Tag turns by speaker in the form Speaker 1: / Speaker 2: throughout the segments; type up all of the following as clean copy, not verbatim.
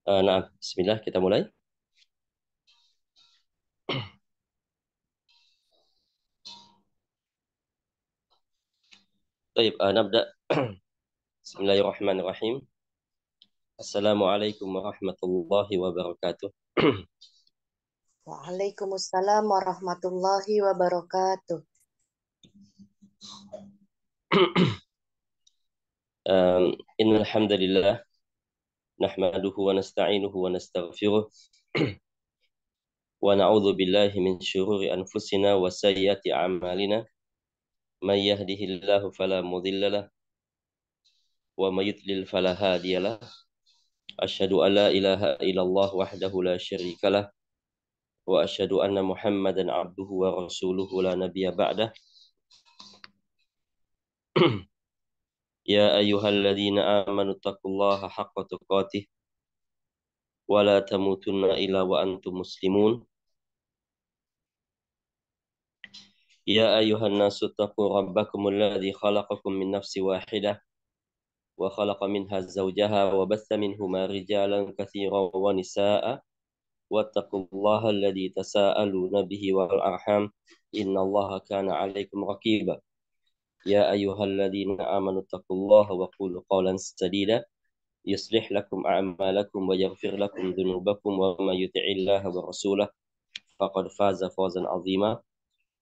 Speaker 1: Nah, bismillah, kita mulai. Baik, nabda. Bismillahirrahmanirrahim. Assalamualaikum warahmatullahi wabarakatuh.
Speaker 2: Waalaikumsalam warahmatullahi wabarakatuh.
Speaker 1: Innal hamdalillah nahmaduhu wa nasta'inuhu wa nastaghfiruh wa na'udzu billahi min syururi anfusina wa sayyiati a'malina. May yahdihillahu fala mudilla lahu wa may yudlil fala hadiya lahu. Asyhadu an la ilaha illallah wahdahu la syarika lah wa asyhadu anna Muhammadan abduhu wa rasuluhu la nabiyya ba'dah. Ya ayyuhalladzina amanu taqullaha haqqa tuqatih wa la tamutunna illa wa antum muslimun. Ya ayyuhan nasu taqu rabbakumul ladzi khalaqakum min nafsin wahidah wa khalaqa minha zawjaha wa batha minhuma rijalan katsiran wa nisaa'a wattaqullaha alladzi tasaaluna bihi wal arham innallaha kana 'alaikum raqiba. Ya ayyuhalladzina amanu taqullaha wa qulu qawlan sadida yuslih lakum a'malakum wa yaghfir lakum dhunubakum wa may yuti'illaha wa rasulahu faqad faza fawzan 'azima.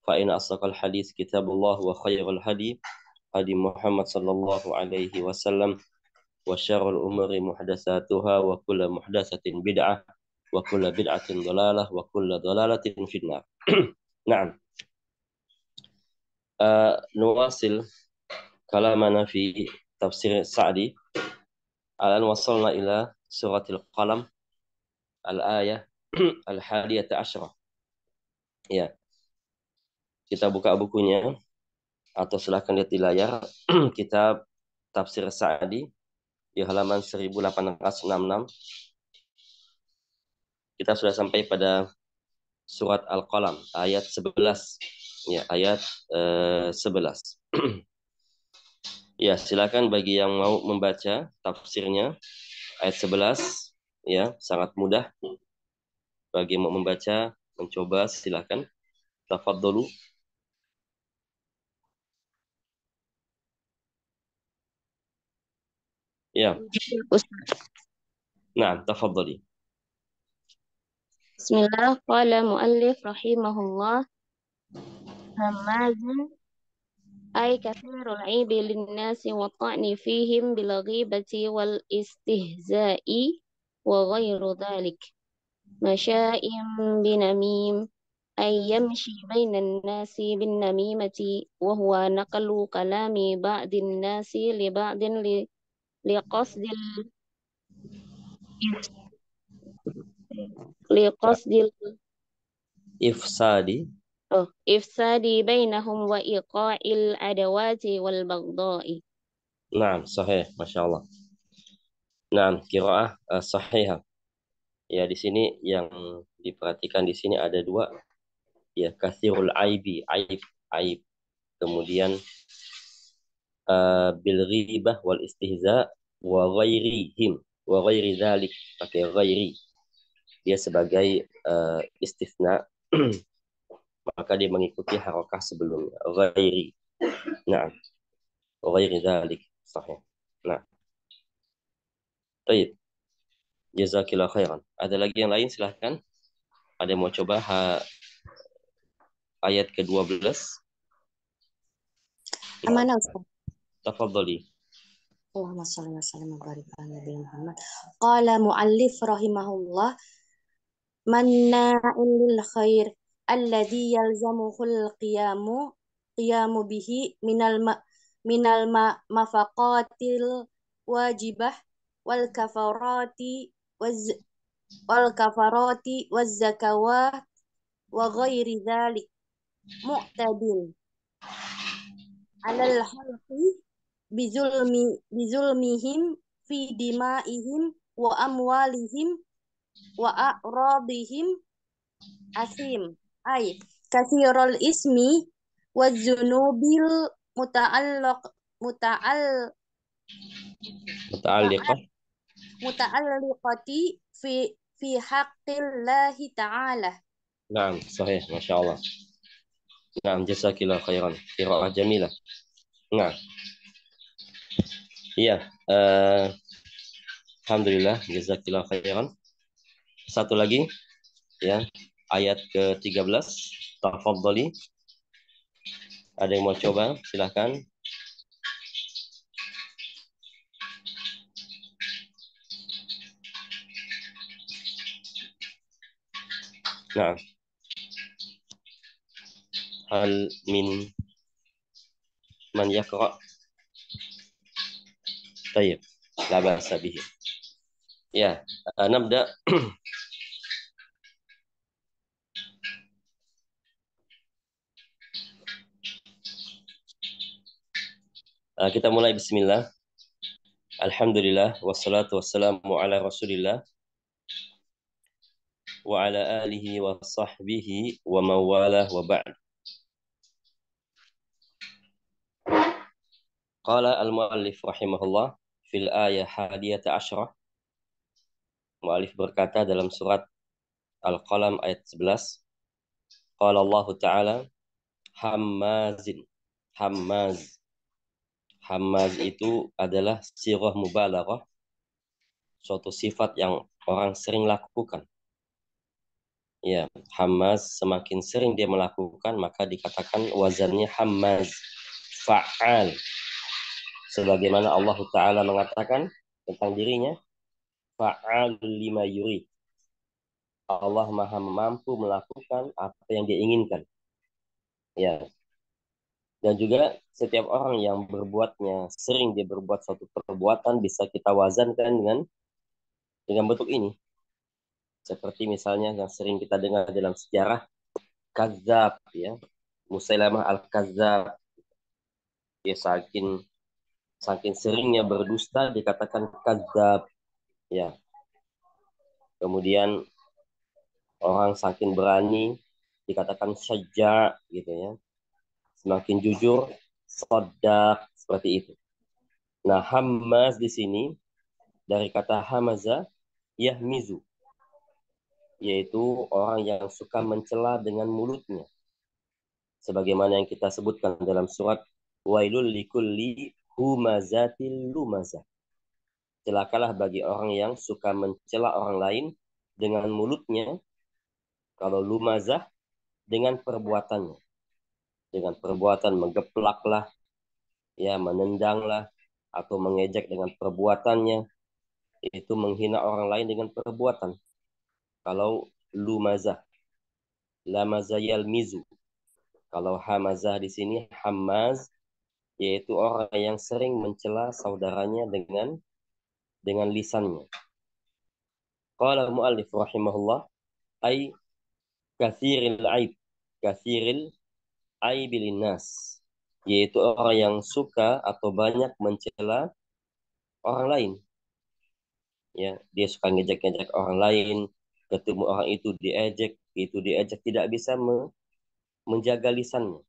Speaker 1: Fa in asdaqal hadits kitabullah wa khairal hadi hadi Muhammad sallallahu alaihi wasallam wa syarrul umuri muhdatsatuha wa kullu muhdatsatin bid'ah wa kullu bid'atin dhalalah wa kullu dhalalatin finnar. Naam. Nuwasil kalamana fi tafsir Sa'di. Al-an wasalna ila suratil qalam al-ayah al-hadiyata asyarah. Ya, kita buka bukunya atau silahkan lihat di layar. Kitab Tafsir Sa'di di halaman 1866. Kita sudah sampai pada surat Al-Qalam ayat 11. Ya, ayat 11. Ya, silakan bagi yang mau membaca tafsirnya ayat 11. Ya, sangat mudah. Bagi yang mau membaca, mencoba silakan. Tafadhalu. Ya. Nah, tafadhali.
Speaker 3: Bismillah, qala muallif rahimahullah, hamazun ay kathirul aibi linnasi wa ta'ni fihim bil ghibati wal istihza'i wa ghairu dhalik. Masya'im binamim ay yamshi bainan nasi bin namimati wa huwa naqlu kalami ba'din nasi li ba'din li qasdil
Speaker 1: Ifsadi.
Speaker 3: ifsadi bainahum wa iqa'il adawati wal baghdha'i.
Speaker 1: Naam, sahih, Masya Allah. Naam, qiraah sahihah. Ya, di sini yang diperhatikan di sini ada dua. Ya, kathirul aibi, aib. Kemudian bil ghibah wal istihza wa ghairihim wa ghairi dzalik, pakai ghairi. Dia sebagai istisna maka dia mengikuti harakah sebelumnya, ghairi. Nah, ghairi dzalik, sahih. Nah. Baik. Jazakillah khairan. Ada lagi yang lain silahkan. Ada yang mau coba ayat ke-12?
Speaker 2: Amanah Ustaz.
Speaker 1: Tafadhali.
Speaker 2: Allahumma shalli wa sallim wa barik ala Nabi Muhammad. Qala muallif rahimahullah, manna'in lil khair alladhi yalzamuhul qiyamu bihi minal mafaqatil wajibah wal kafarati waz zakawat wa ghairi dzalik mu'tadil alal halqi bizulmihim fi dimaihim wa amwalihim wa a'radihim asim ay kathirul ismi wa zunubil
Speaker 1: Muta'alliqah.
Speaker 2: muta'alliqati fi haqqillahi ta'ala.
Speaker 1: Naam, sahih, Masya Allah. Naam, jazakillah khairan. Qiraah jamilah. Nah, iya. Alhamdulillah, jazakillah khairan. Satu lagi, ya, ayat ke-13. Tafadhali. Ada yang mau coba? Silahkan. Nah, hal min man yaqra. Tayyib, la ba'sa bihi. Ya, nabda. Kita mulai bismillah. Alhamdulillah wassalatu wassalamu ala Rasulillah wa ala alihi wa sahbihi wa mawalah wa ba'd. Qala al-muallif rahimahullah fil ayah hadiyata asyrah. Muallif berkata dalam surat Al-Qalam ayat 11. Qala Allah Ta'ala hammazin. Hammaz. Hammaz itu adalah sirah mubalaghah, suatu sifat yang orang sering lakukan. Ya, hammaz semakin sering dia melakukan maka dikatakan wazannya hammaz, fa'al. Sebagaimana Allah Ta'ala mengatakan tentang dirinya, fa'al lima yurid. Allah Maha mampu melakukan apa yang dia inginkan. Ya. Dan juga setiap orang yang berbuatnya sering dia berbuat suatu perbuatan bisa kita wazankan dengan bentuk ini. Seperti misalnya yang sering kita dengar dalam sejarah Kadzab, ya. Musailamah al-Kadzab. Dia saking seringnya berdusta dikatakan Kadzab, ya. Kemudian orang saking berani dikatakan Syajja, gitu ya. Semakin jujur, shadaq, seperti itu. Nah, hammaz di sini dari kata hamaza yahmizu, yaitu orang yang suka mencela dengan mulutnya. Sebagaimana yang kita sebutkan dalam surat Wailul likulli humazatil lumazah. Celakalah bagi orang yang suka mencela orang lain dengan mulutnya. Kalau lumazah dengan perbuatannya. Dengan perbuatan menggeplaklah, ya, menendanglah, atau mengejek dengan perbuatannya. Itu menghina orang lain dengan perbuatan. Kalau lumazah, lamazah yalmizu. Kalau hamazah di sini hammaz, yaitu orang yang sering mencela saudaranya dengan lisannya. Qala muallif rahimahullah ay katsiril aib, katsiril aibi linnas, yaitu orang yang suka atau banyak mencela orang lain. Ya, dia suka ngejek-ngejek orang lain, ketemu orang itu diejek, tidak bisa menjaga lisannya.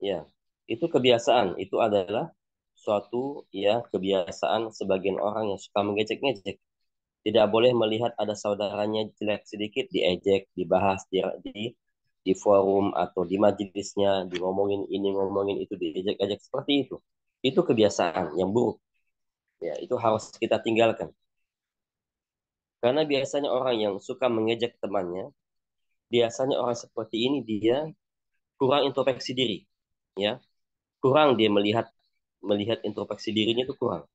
Speaker 1: Ya, itu kebiasaan, itu adalah suatu, ya, kebiasaan sebagian orang yang suka mengejek-ngejek. Tidak boleh melihat ada saudaranya jelek sedikit diejek, dibahas di forum atau di majelisnya, di ngomongin ini, ngomongin itu, diejek-ejek seperti itu. Itu kebiasaan yang buruk. Ya, itu harus kita tinggalkan. Karena biasanya orang yang suka mengejek temannya, biasanya orang seperti ini dia kurang introspeksi diri, ya. Kurang dia melihat introspeksi dirinya itu kurang.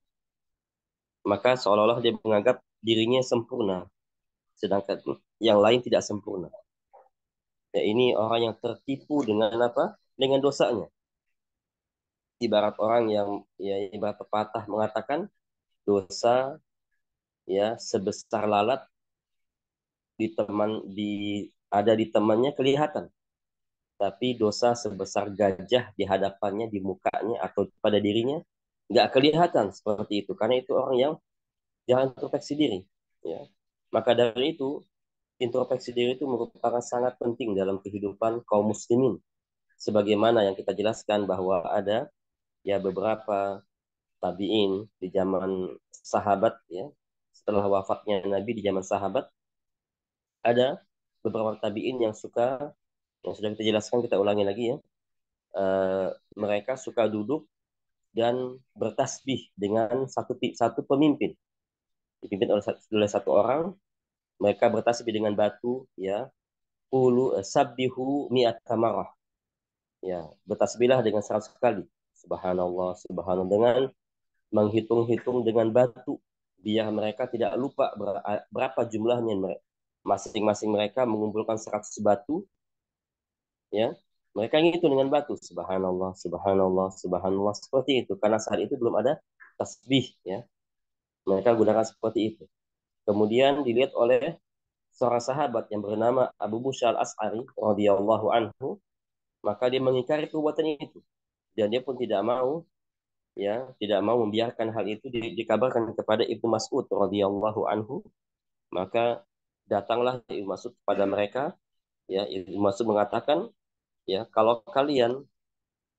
Speaker 1: Maka seolah-olah dia menganggap dirinya sempurna, sedangkan yang lain tidak sempurna. Ya, ini orang yang tertipu dengan apa? Dengan dosanya. Ibarat orang yang, ya, ibarat pepatah mengatakan dosa, ya, sebesar lalat ada di temannya kelihatan, tapi dosa sebesar gajah di hadapannya, di mukanya atau pada dirinya nggak kelihatan. Seperti itu, karena itu orang yang jangan introspeksi diri, ya. Maka dari itu introspeksi diri itu merupakan sangat penting dalam kehidupan kaum muslimin, sebagaimana yang kita jelaskan bahwa ada, ya, beberapa tabiin di zaman sahabat, ya, setelah wafatnya Nabi di zaman sahabat, ada beberapa tabi'in yang suka, yang sudah kita jelaskan, kita ulangi lagi ya, mereka suka duduk dan bertasbih dengan satu pemimpin, dipimpin oleh satu orang. Mereka bertasbih dengan batu, ya, sabbihu mi'ata marah, ya, bertasbihlah dengan 100 kali, subhanallah, subhanallah, dengan menghitung-hitung dengan batu, biar mereka tidak lupa berapa jumlahnya. Masing-masing mereka mengumpulkan 100 batu, ya, mereka ngitung dengan batu, subhanallah, subhanallah, subhanallah, seperti itu, karena saat itu belum ada tasbih, ya, mereka gunakan seperti itu. Kemudian dilihat oleh seorang sahabat yang bernama Abu Musa al-As'ari radhiyallahu anhu, maka dia mengingkari perbuatan itu, dan dia pun tidak mau, ya, tidak mau membiarkan hal itu dikabarkan kepada Ibnu Mas'ud radhiyallahu anhu. Maka datanglah Ibnu Mas'ud kepada mereka, ya, Ibnu Mas'ud mengatakan, ya, kalau kalian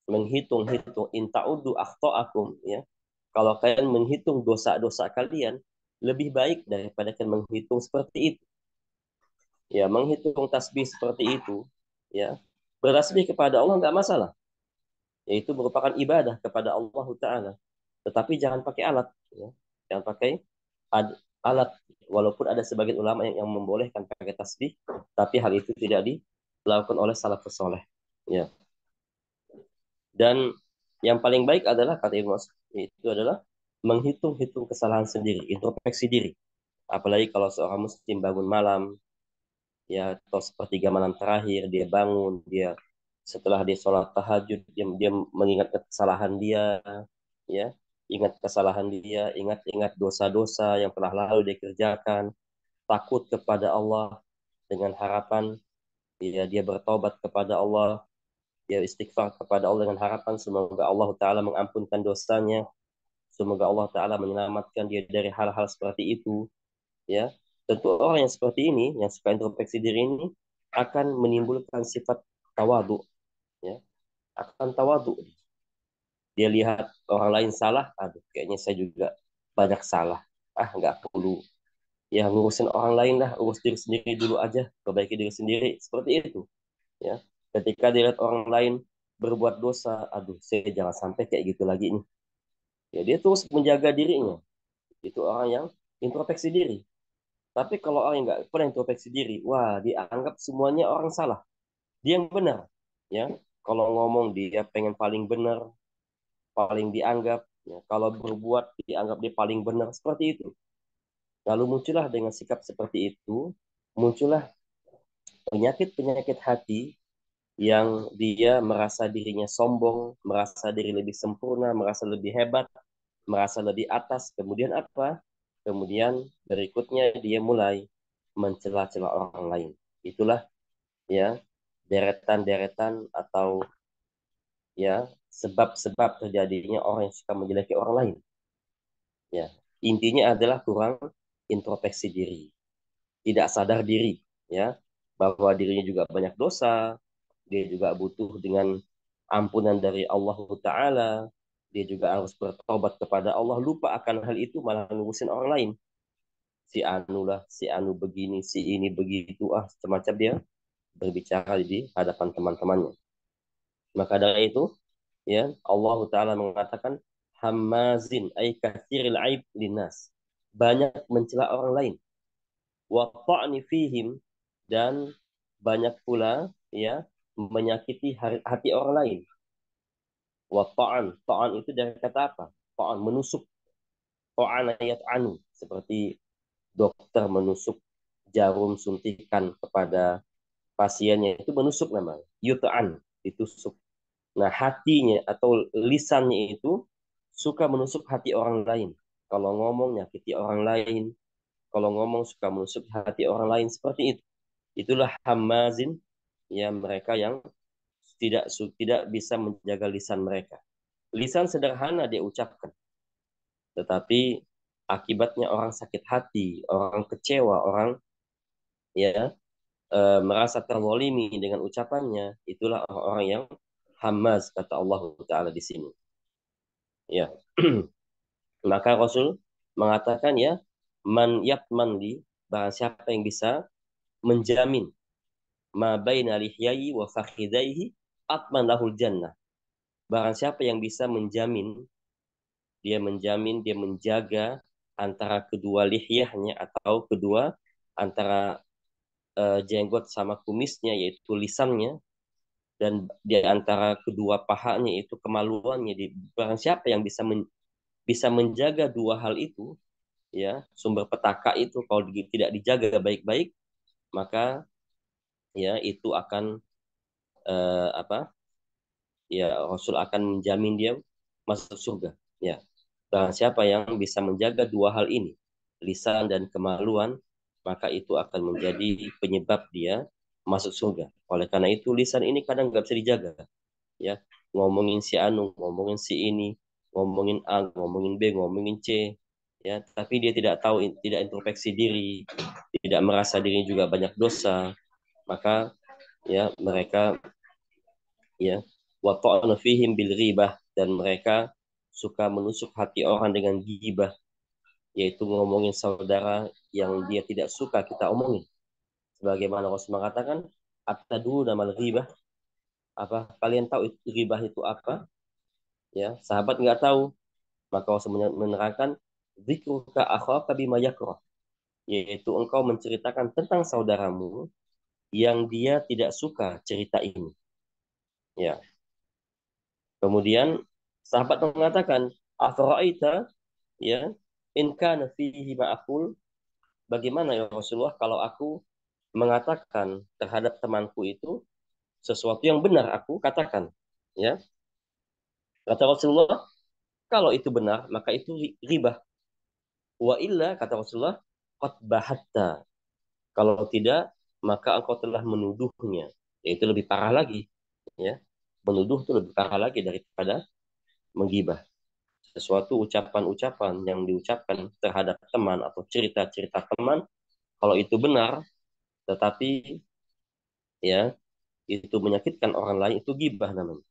Speaker 1: menghitung-hitung inta'udu akhta'akum, ya, kalau kalian menghitung dosa-dosa kalian, lebih baik daripada kalian menghitung seperti itu. Ya, menghitung tasbih seperti itu, ya, bertasbih kepada Allah nggak masalah, yaitu merupakan ibadah kepada Allah Ta'ala. Tetapi jangan pakai alat, ya. Jangan pakai alat. Walaupun ada sebagian ulama yang membolehkan pakai tasbih, tapi hal itu tidak dilakukan oleh salafus saleh. Ya. Dan yang paling baik adalah, kata Ibnu Mas'ud, itu adalah menghitung-hitung kesalahan sendiri, introspeksi diri. Apalagi kalau seorang muslim bangun malam, ya, atau sepertiga malam terakhir dia bangun, dia setelah dia sholat tahajud, dia mengingat kesalahan dia, ya, ingat kesalahan dia, ingat dosa-dosa yang telah lalu dia kerjakan, takut kepada Allah dengan harapan, ya, dia bertobat kepada Allah, dia istighfar kepada Allah dengan harapan semoga Allah Ta'ala mengampunkan dosanya, semoga Allah Ta'ala menyelamatkan dia dari hal-hal seperti itu, ya. Tentu orang yang seperti ini, yang suka introspeksi diri ini, akan menimbulkan sifat tawadu, ya, akan tawadu. Dia lihat orang lain salah, aduh, kayaknya saya juga banyak salah, nggak perlu, ya, ngurusin orang lain lah, urus diri sendiri dulu aja, perbaiki diri sendiri, seperti itu, ya. Ketika dilihat orang lain berbuat dosa, aduh, saya jangan sampai kayak gitu lagi nih, ya, dia terus menjaga dirinya. Itu orang yang introspeksi diri. Tapi kalau orang yang nggak pernah introspeksi diri, wah, dianggap semuanya orang salah, dia yang benar, ya. Kalau ngomong dia pengen paling benar, paling dianggap, ya. Kalau berbuat dianggap dia paling benar, seperti itu. Lalu muncullah dengan sikap seperti itu, muncullah penyakit-penyakit hati yang dia merasa dirinya sombong, merasa diri lebih sempurna, merasa lebih hebat, merasa lebih atas. Kemudian apa? Kemudian berikutnya dia mulai mencela-cela orang lain. Itulah, ya, deretan-deretan atau, ya, sebab-sebab terjadinya orang yang suka menjeleki orang lain. Ya, intinya adalah kurang introspeksi diri, tidak sadar diri, ya, bahwa dirinya juga banyak dosa, dia juga butuh dengan ampunan dari Allah Ta'ala, dia juga harus bertobat kepada Allah, lupa akan hal itu, malah ngurusin orang lain. Si Anu lah, si Anu begini, si ini begitu, semacam dia berbicara di hadapan teman-temannya. Maka dari itu, ya, Allah Ta'ala mengatakan, Hamazin, ay kathiril aib linnas. Banyak mencela orang lain. Wa ta'ni fihim, dan banyak pula, ya, menyakiti hati orang lain. Wa ta'an, ta'an itu dari kata apa? Ta'an, menusuk. Ta'an ayat anu, seperti dokter menusuk jarum suntikan kepada pasiennya, itu menusuk namanya. Yuta'an, ditusuk. Nah, hatinya atau lisannya itu suka menusuk hati orang lain. Kalau ngomong nyakiti orang lain, kalau ngomong suka menusuk hati orang lain, seperti itu. Itulah hamazin, ya, mereka yang tidak bisa menjaga lisan mereka. Lisan sederhana dia ucapkan, tetapi akibatnya orang sakit hati, orang kecewa, orang, ya, merasa terzalimi dengan ucapannya. Itulah orang-orang yang hamaz, kata Allah Ta'ala di sini. Ya. Maka Rasul mengatakan, ya, Man yatman li, barang siapa yang bisa menjamin ma baina lihyai wa fakhidaihi atman lahul jannah. Barang siapa yang bisa menjamin, dia menjaga antara kedua lihyahnya atau kedua antara jenggot sama kumisnya, yaitu lisannya, dan di antara kedua pahanya itu kemaluannya. Barang siapa yang bisa menjaga dua hal itu, ya, sumber petaka itu kalau tidak dijaga baik-baik, maka ya itu akan apa? Ya, Rasul akan menjamin dia masuk surga. Ya, barang siapa yang bisa menjaga dua hal ini, lisan dan kemaluan, maka itu akan menjadi penyebab dia masuk surga. Oleh karena itu lisan ini kadang nggak bisa dijaga, ya, ngomongin si anu, ngomongin si ini, ngomongin A, ngomongin B, ngomongin C, ya, tapi dia tidak tahu, tidak introspeksi diri, tidak merasa dirinya juga banyak dosa, maka ya mereka ya wa ta'anu fihim bil ghibah, dan mereka suka menusuk hati orang dengan gibah, yaitu ngomongin saudara yang dia tidak suka kita omongin. Sebagaimana Rasul mengatakan, "Atadu namal ghibah?" Apa kalian tahu ghibah itu apa? Ya, sahabat nggak tahu. Maka Rasul menerangkan, "Dzikruka akhaka bima yakrah." Yaitu engkau menceritakan tentang saudaramu yang dia tidak suka cerita ini. Ya. Kemudian sahabat mengatakan, "Afara'aita, ya, in kana fihi ma'akul." Bagaimana ya Rasulullah kalau aku mengatakan terhadap temanku itu sesuatu yang benar aku katakan, ya. Kata Rasulullah, kalau itu benar maka itu ribah. Wa illa, kata Rasulullah, qad bahatta. Kalau tidak maka engkau telah menuduhnya. Yaitu lebih parah lagi, ya. Menuduh itu lebih parah lagi daripada menggibah. Sesuatu ucapan-ucapan yang diucapkan terhadap teman atau cerita-cerita teman, kalau itu benar tetapi ya itu menyakitkan orang lain, itu gibah namanya.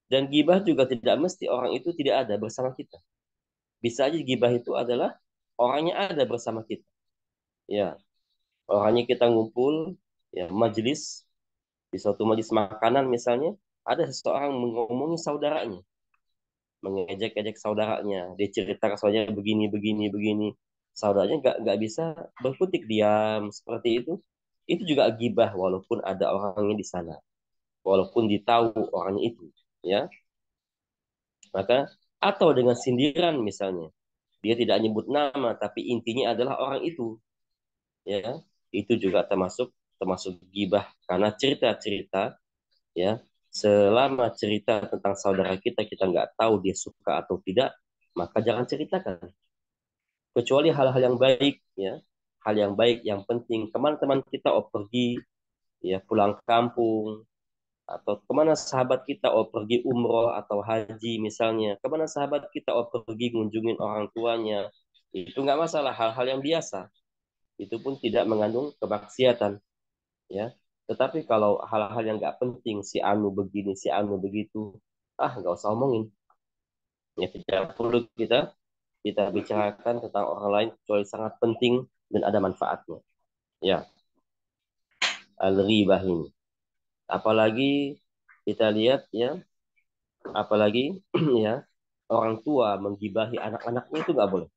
Speaker 1: Dan gibah juga tidak mesti orang itu tidak ada bersama kita. Bisa aja gibah itu adalah orangnya ada bersama kita. Ya, orangnya kita ngumpul, ya, majelis, di suatu majelis makanan misalnya, ada seseorang mengomongi saudaranya, mengejek-ejek saudaranya, dia cerita ke saudaranya begini, begini, begini. Saudaranya nggak bisa berkutik, diam seperti itu juga gibah walaupun ada orangnya di sana, walaupun ditahu orangnya itu, ya. Maka atau dengan sindiran misalnya, dia tidak nyebut nama tapi intinya adalah orang itu, ya, itu juga termasuk termasuk gibah karena cerita-cerita, ya, selama cerita tentang saudara kita nggak tahu dia suka atau tidak, maka jangan ceritakan, kecuali hal-hal yang baik, ya, hal yang baik yang penting. Teman-teman kita pergi, ya, pulang kampung, atau kemana sahabat kita pergi umroh atau haji misalnya, kemana sahabat kita pergi ngunjungin orang tuanya, itu nggak masalah, hal-hal yang biasa, itu pun tidak mengandung kemaksiatan, ya. Tetapi kalau hal-hal yang nggak penting, si anu begini, si anu begitu, nggak usah omongin, ya, tidak perlu kita bicarakan tentang orang lain kecuali sangat penting dan ada manfaatnya, ya. Al-ghibah ini, apalagi kita lihat, ya, apalagi ya, orang tua menggibahi anak-anaknya itu nggak boleh,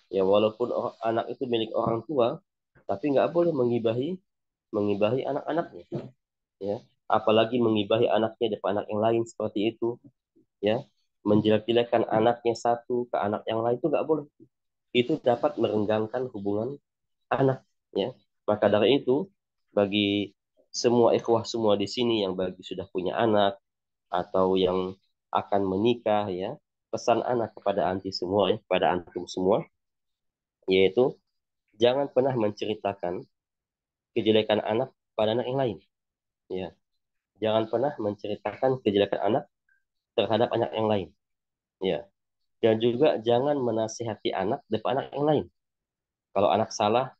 Speaker 1: ya, walaupun anak itu milik orang tua tapi nggak boleh mengibahi anak-anaknya, ya, apalagi mengibahi anaknya depan anak yang lain seperti itu, ya, menjelek-jelekan anaknya satu ke anak yang lain itu nggak boleh, itu dapat merenggangkan hubungan anak, ya. Maka dari itu bagi semua ikhwah semua di sini yang bagi sudah punya anak atau yang akan menikah, ya, pesan anak kepada anti semua, ya, kepada antum semua, yaitu jangan pernah menceritakan kejelekan anak pada anak yang lain, ya. Jangan pernah menceritakan kejelekan anak terhadap anak yang lain, ya. Dan juga jangan menasihati anak depan anak yang lain. Kalau anak salah,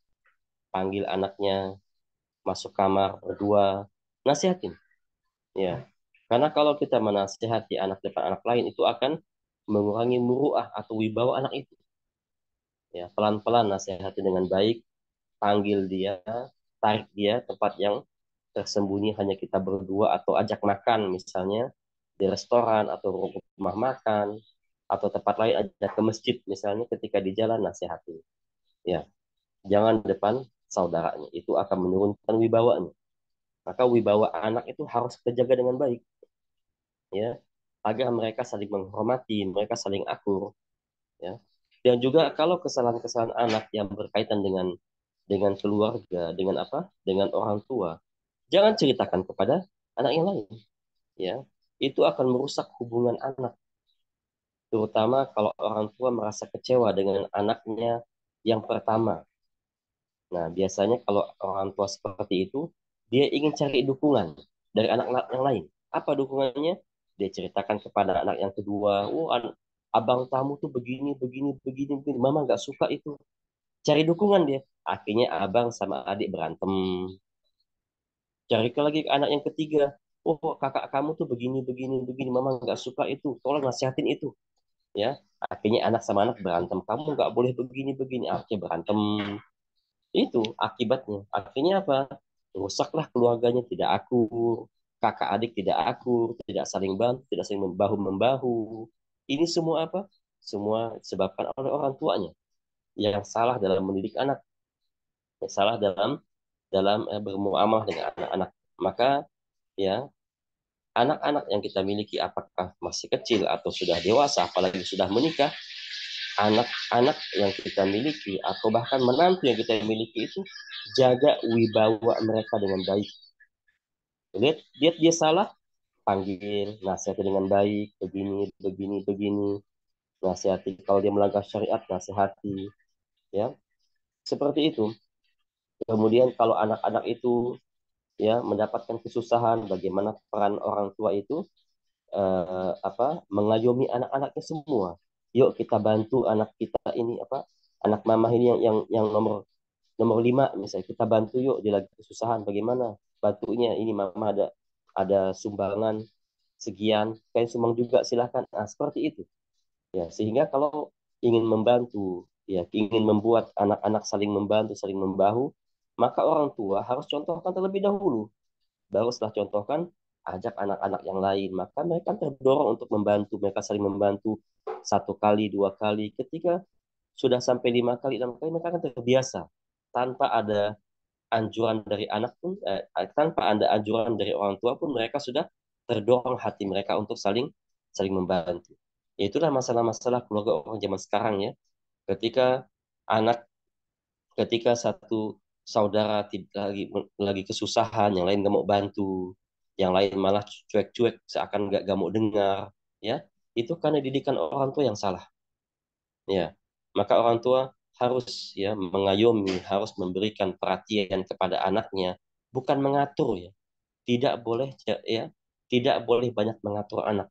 Speaker 1: panggil anaknya masuk kamar berdua, nasihatin, ya. Karena kalau kita menasihati anak depan anak lain itu akan mengurangi muruah atau wibawa anak itu. Ya, pelan-pelan nasihati dengan baik, panggil dia, tarik dia tempat yang tersembunyi hanya kita berdua, atau ajak makan misalnya di restoran atau rumah makan atau tempat lain, ajak ke masjid misalnya, ketika di jalan nasihati. Ya, jangan depan saudaranya, itu akan menurunkan wibawanya. Maka wibawa anak itu harus kita jaga dengan baik, ya, agar mereka saling menghormati, mereka saling akur, ya. Dan juga kalau kesalahan-kesalahan anak yang berkaitan dengan keluarga, dengan apa? Dengan orang tua, jangan ceritakan kepada anak yang lain, ya. Itu akan merusak hubungan anak, terutama kalau orang tua merasa kecewa dengan anaknya yang pertama. Nah, biasanya kalau orang tua seperti itu, dia ingin cari dukungan dari anak-anak yang lain. Apa dukungannya? Dia ceritakan kepada anak yang kedua, oh, abang tamu tuh begini, begini, begini, begini. Mama nggak suka itu. Cari dukungan dia. Akhirnya abang sama adik berantem. Cari lagi ke anak yang ketiga. Oh, kakak kamu tuh begini, begini, begini. Mama nggak suka itu. Tolong nasihatin itu. Ya, akhirnya anak sama anak berantem. Kamu nggak boleh begini, begini. Akhirnya berantem. Itu akibatnya. Akhirnya apa? Rusaklah keluarganya, tidak akur. Kakak adik tidak akur, tidak saling bantu, tidak saling membahu-membahu. Ini semua apa? Semua disebabkan oleh orang tuanya yang salah dalam mendidik anak, yang salah dalam dalam bermuamalah dengan anak-anak. Maka ya, anak-anak yang kita miliki, apakah masih kecil atau sudah dewasa, apalagi sudah menikah, anak-anak yang kita miliki atau bahkan menantu yang kita miliki itu, jaga wibawa mereka dengan baik. Lihat, lihat dia salah, panggil, nasihati dengan baik, begini, begini, begini, nasihati. Kalau dia melanggar syariat, nasihati, ya, seperti itu. Kemudian kalau anak-anak itu ya mendapatkan kesusahan, bagaimana peran orang tua itu, mengayomi anak-anaknya semua. Yuk kita bantu anak kita ini, anak mama ini yang nomor nomor 5 misalnya, kita bantu yuk, dia lagi kesusahan, bagaimana bantunya, ini mama ada sumbangan sekian, kayak sumbang juga silahkan. Nah, seperti itu, ya, sehingga kalau ingin membantu, ya, ingin membuat anak-anak saling membantu, saling membahu, maka orang tua harus contohkan terlebih dahulu, baru setelah contohkan, ajak anak-anak yang lain, maka mereka terdorong untuk membantu, mereka saling membantu 1 kali, 2 kali, ketika sudah sampai 5 kali, 6 kali, mereka akan terbiasa tanpa ada anjuran dari anak pun, tanpa ada anjuran dari orang tua pun, mereka sudah terdorong hati mereka untuk saling saling membantu. Itulah masalah-masalah keluarga orang zaman sekarang, ya. Ketika anak, ketika satu saudara lagi kesusahan, yang lain nggak mau bantu, yang lain malah cuek-cuek, seakan nggak mau dengar, ya, itu karena didikan orang tua yang salah, ya. Maka orang tua harus ya mengayomi, harus memberikan perhatian kepada anaknya, bukan mengatur, ya. Tidak boleh, ya, tidak boleh banyak mengatur anak,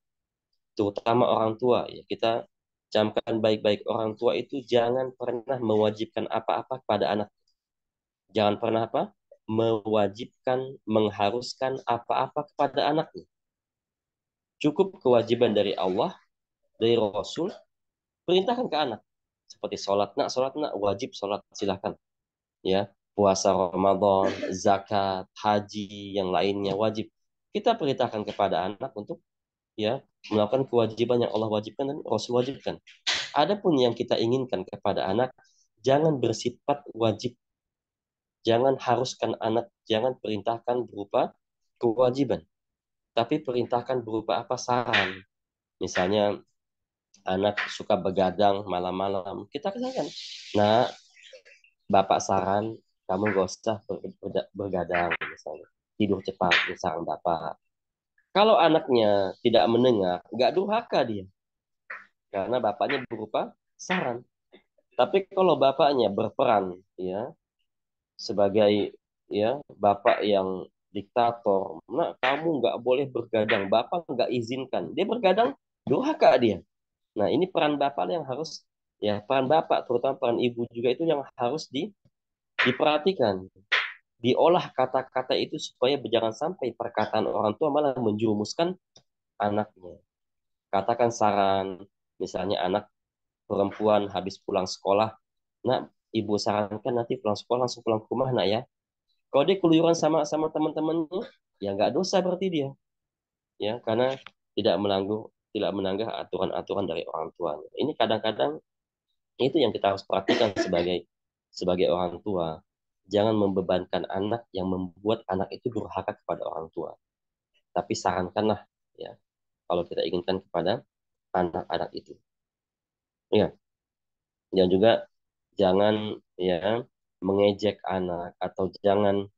Speaker 1: terutama orang tua, ya. Kita camkan baik-baik, orang tua itu jangan pernah mewajibkan apa-apa kepada anak. Jangan pernah mewajibkan, mengharuskan apa-apa kepada anaknya. Cukup kewajiban dari Allah, dari Rasul, perintahkan ke anak. Seperti sholat nak, wajib sholat, silahkan. Ya, puasa Ramadan, zakat, haji, yang lainnya wajib. Kita perintahkan kepada anak untuk ya melakukan kewajiban yang Allah wajibkan dan Rasul wajibkan. Adapun yang kita inginkan kepada anak, jangan bersifat wajib. Jangan haruskan anak, jangan perintahkan berupa kewajiban, tapi perintahkan berupa saran. Misalnya anak suka begadang malam-malam, kita katakan, nah, bapak saran kamu gak usah bergadang, misalnya tidur cepat, misalnya bapak. Kalau anaknya tidak mendengar, nggak durhaka dia, karena bapaknya berupa saran. Tapi kalau bapaknya berperan, ya, sebagai ya bapak yang diktator, nah kamu nggak boleh bergadang, bapak nggak izinkan, dia bergadang, durhaka dia. Nah, ini peran bapak yang harus, ya, peran bapak, terutama peran ibu juga, itu yang harus diperhatikan, diolah kata-kata itu supaya jangan sampai perkataan orang tua malah menjerumuskan anaknya. Katakan saran, misalnya anak perempuan habis pulang sekolah, Nak, ibu sarankan nanti pulang sekolah langsung pulang ke rumah, nak ya. Kalau dia keluyuran sama teman-temannya, ya nggak dosa berarti dia, ya, karena tidak menanggah aturan-aturan dari orang tuanya. Ini kadang-kadang itu yang kita harus perhatikan sebagai orang tua. Jangan membebankan anak yang membuat anak itu durhaka kepada orang tua. Tapi sarankanlah, ya, kalau kita inginkan kepada anak-anak itu. Ya, dan juga jangan, ya, mengejek anak atau jangan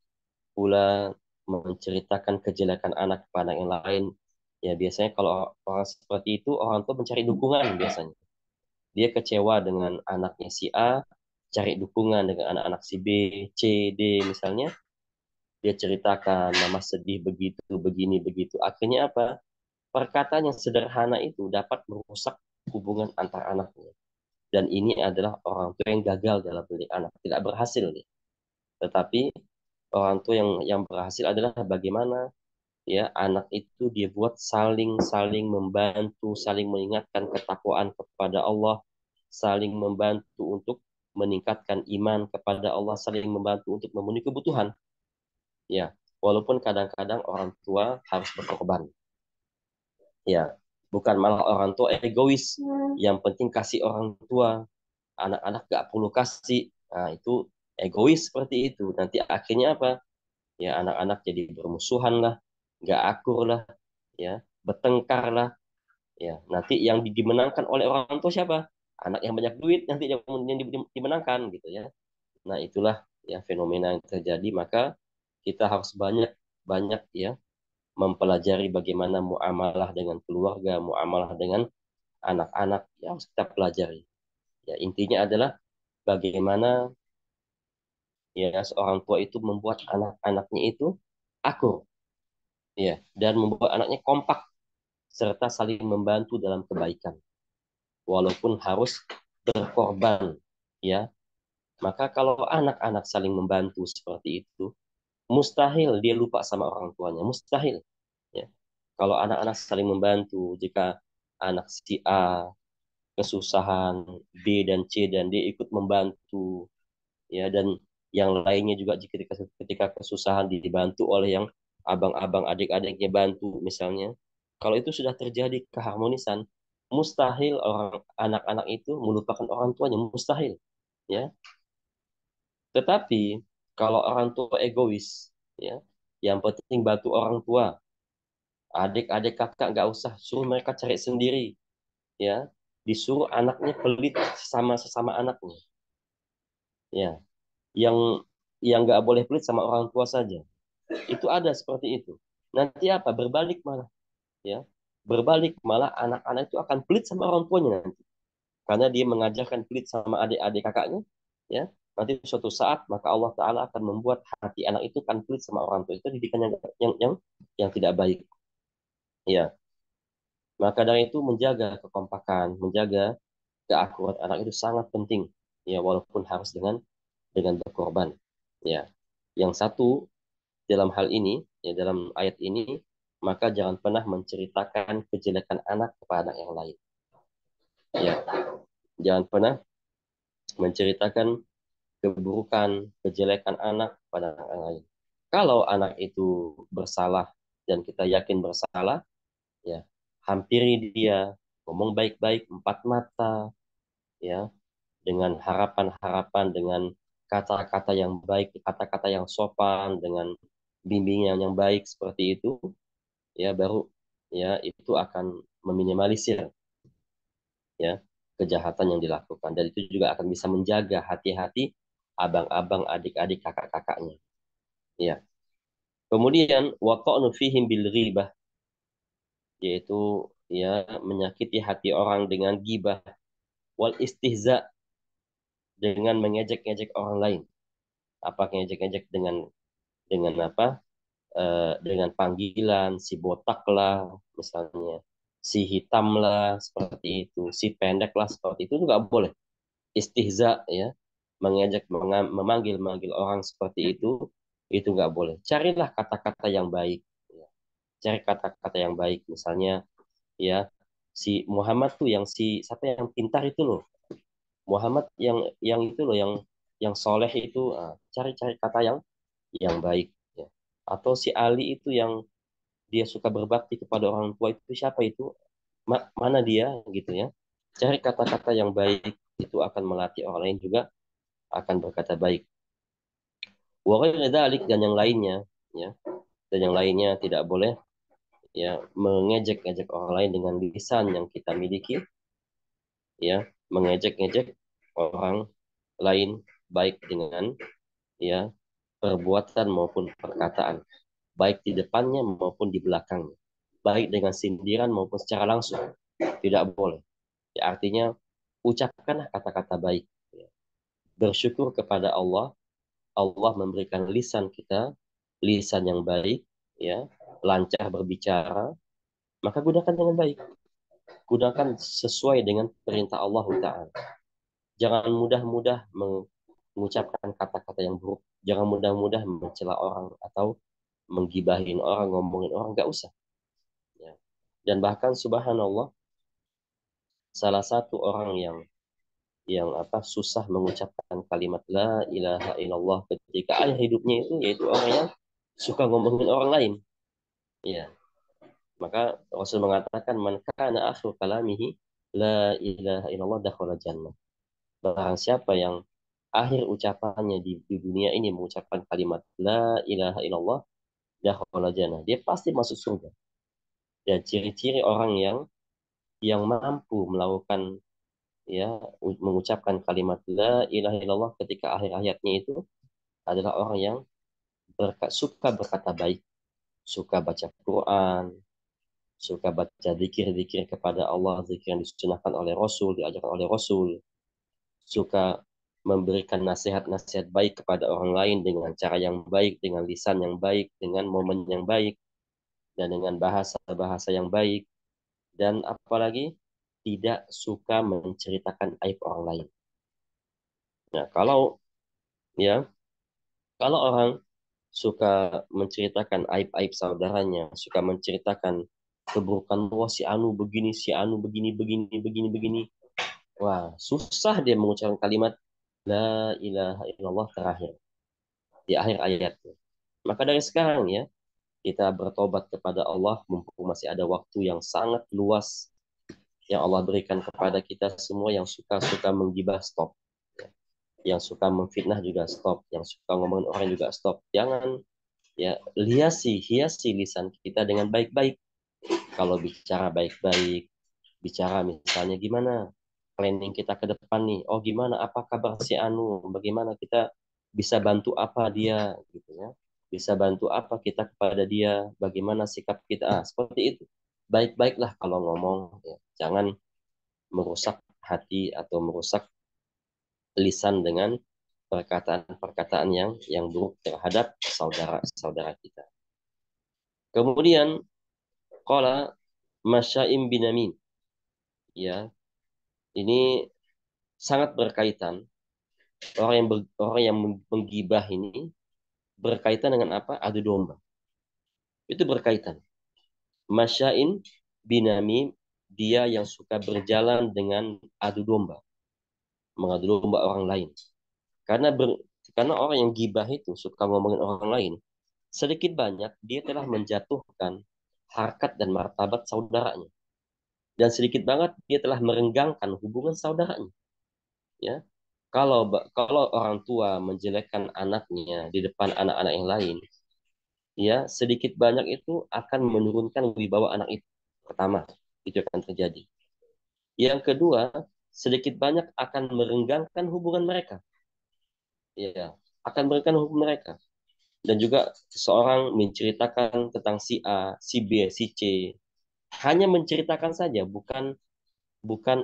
Speaker 1: pula menceritakan kejelekan anak kepada yang lain. Ya, biasanya kalau orang seperti itu, orang tua mencari dukungan biasanya. Dia kecewa dengan anaknya si A, cari dukungan dengan anak-anak si B, C, D misalnya. Dia ceritakan, mama sedih begitu, begini, begitu. Akhirnya apa? Perkataan yang sederhana itu dapat merusak hubungan antar anaknya. Dan ini adalah orang tua yang gagal dalam mendidik anak, tidak berhasil nih. Tetapi orang tua yang berhasil adalah bagaimana, ya, anak itu dia buat saling saling membantu, saling mengingatkan ketakwaan kepada Allah, saling membantu untuk meningkatkan iman kepada Allah, saling membantu untuk memenuhi kebutuhan. Ya, walaupun kadang-kadang orang tua harus berkorban. Ya, bukan malah orang tua egois. Yang penting kasih orang tua, anak-anak gak perlu kasih. Nah, itu egois seperti itu. Nanti akhirnya apa? Ya, anak-anak jadi bermusuhan lah, gak akur lah, ya, bertengkar lah. Ya, nanti yang dimenangkan oleh orang tua siapa? Anak yang banyak duit nanti yang dimenangkan gitu ya. Nah, itulah ya fenomena yang terjadi. Maka kita harus banyak banyak ya mempelajari bagaimana muamalah dengan keluarga, muamalah dengan anak-anak yang harus kita pelajari. Ya, intinya adalah bagaimana ya seorang tua itu membuat anak-anaknya itu akur, ya, dan membuat anaknya kompak serta saling membantu dalam kebaikan, walaupun harus berkorban, ya. Maka kalau anak-anak saling membantu seperti itu, mustahil dia lupa sama orang tuanya, mustahil. Ya. Kalau anak-anak saling membantu, jika anak si A kesusahan, B dan C dan D ikut membantu, ya, dan yang lainnya juga ketika kesusahan dibantu oleh yang abang-abang adik-adiknya bantu misalnya. Kalau itu sudah terjadi keharmonisan, mustahil orang anak-anak itu melupakan orang tuanya, mustahil, ya. Tetapi kalau orang tua egois, ya, yang penting bantu orang tua, adik-adik kakak nggak usah, suruh mereka cari sendiri, ya, disuruh anaknya pelit sama sesama anaknya, ya, yang nggak boleh pelit sama orang tua saja, itu ada seperti itu. Nanti apa, berbalik malah, ya, berbalik malah anak-anak itu akan pelit sama orang tuanya nanti, karena dia mengajarkan pelit sama adik-adik kakaknya, ya, nanti suatu saat maka Allah Taala akan membuat hati anak itu kan pelit sama orang tua. Itu didikan yang tidak baik, ya. Maka dari itu menjaga kekompakan, menjaga keakurat anak itu sangat penting, ya, walaupun harus dengan berkorban, ya. Yang satu dalam hal ini, ya, dalam ayat ini, maka jangan pernah menceritakan kejelekan anak kepada anak yang lain, ya. Jangan pernah menceritakan keburukan, kejelekan anak pada anak yang lain. Kalau anak itu bersalah dan kita yakin bersalah, ya, hampiri dia, ngomong baik-baik, empat mata, ya, dengan harapan-harapan, dengan kata-kata yang baik, kata-kata yang sopan, dengan bimbingan yang baik seperti itu, ya, baru, ya, itu akan meminimalisir, ya, kejahatan yang dilakukan, dan itu juga akan bisa menjaga hati-hati abang-abang, adik-adik, kakak-kakaknya, ya. Kemudian waqa'nu fihim bil ghibah, yaitu, ya, menyakiti hati orang dengan gibah, wal istihza, dengan mengejek-ngejek orang lain. Apa ngejek-ngejek dengan apa? Dengan panggilan si botak lah misalnya, si hitam lah seperti itu, si pendek lah seperti itu nggak boleh. Istihza, ya, mengejek, memanggil orang seperti itu nggak boleh. Carilah kata-kata yang baik, ya. Cari kata-kata yang baik, misalnya, ya, si Muhammad tuh yang si siapa yang pintar itu loh, Muhammad yang itu loh, yang soleh itu, cari-cari kata yang baik, ya. Atau si Ali itu yang dia suka berbakti kepada orang tua, itu siapa itu? Mana dia gitu ya. Cari kata-kata yang baik, itu akan melatih orang lain juga akan berkata baik. Wa ghairu dzalik, dan yang lainnya, ya. Dan yang lainnya tidak boleh ya mengejek-ejek orang lain dengan lisan yang kita miliki, ya, mengejek-ejek orang lain baik dengan ya perbuatan maupun perkataan, baik di depannya maupun di belakangnya, baik dengan sindiran maupun secara langsung, tidak boleh. Ya, artinya ucapkanlah kata-kata baik, ya. Bersyukur kepada Allah, Allah memberikan lisan kita lisan yang baik, ya, lancar berbicara, maka gunakan dengan baik, gunakan sesuai dengan perintah Allah Ta'ala. Jangan mudah-mudah mengucapkan kata-kata yang buruk, jangan mudah-mudah mencela orang atau menggibahin orang, ngomongin orang, nggak usah, ya. Dan bahkan subhanallah, salah satu orang yang susah mengucapkan kalimat la ilaha illallah ketika akhir hidupnya itu yaitu orang yang suka ngomongin orang lain, ya. Maka Rasul mengatakan man kana akhir kalamihi la ilaha illallah dakhala jannah. Barang siapa yang akhir ucapannya di dunia ini mengucapkan kalimat la ilaha illallah dakhala jannah, dia pasti masuk surga. Dan ciri-ciri orang yang mampu melakukan ya mengucapkan kalimat la ilaha illallah ketika akhir hayatnya itu adalah orang yang suka berkata baik, suka baca Quran, suka baca zikir-zikir kepada Allah, zikir yang disunahkan oleh Rasul, diajarkan oleh Rasul, suka memberikan nasihat-nasihat baik kepada orang lain dengan cara yang baik, dengan lisan yang baik, dengan momen yang baik, dan dengan bahasa-bahasa yang baik, dan apalagi tidak suka menceritakan aib orang lain. Nah, ya kalau orang suka menceritakan aib-aib saudaranya, suka menceritakan keburukan, wah si Anu begini, si Anu begini, begini, begini, begini. Wah, susah dia mengucapkan kalimat La ilaha illallah terakhir di akhir ayatnya. Maka dari sekarang ya, kita bertobat kepada Allah mumpung masih ada waktu yang sangat luas yang Allah berikan kepada kita semua. Yang suka-suka menggibah, stop. Yang suka memfitnah juga stop. Yang suka ngomongin orang juga stop. Jangan ya hiasi lisan kita dengan baik-baik. Kalau bicara baik-baik, bicara misalnya gimana planning kita ke depan nih. Oh gimana, apa kabar si Anu? Bagaimana kita bisa bantu apa dia gitu ya. Bisa bantu apa kita kepada dia? Bagaimana sikap kita? Seperti itu. Baik-baiklah kalau ngomong, ya. Jangan merusak hati atau merusak lisan dengan perkataan-perkataan yang buruk terhadap saudara-saudara kita. Kemudian qala Masyaim bin Amin. Ya, ini sangat berkaitan. Orang yang menggibah ini berkaitan dengan apa? Adu domba. Itu berkaitan. Masyaim bin Amin, dia yang suka berjalan dengan adu domba, mengadu domba orang lain. Karena orang yang gibah itu suka ngomongin orang lain, sedikit banyak dia telah menjatuhkan harkat dan martabat saudaranya. Dan sedikit banget dia telah merenggangkan hubungan saudaranya. Ya, kalau orang tua menjelekkan anaknya di depan anak-anak yang lain, ya sedikit banyak itu akan menurunkan wibawa anak itu. Pertama, itu akan terjadi. Yang kedua, sedikit banyak akan merenggangkan hubungan mereka. Ya, akan merenggangkan hubungan mereka. Dan juga seseorang menceritakan tentang si A, si B, si C, hanya menceritakan saja, bukan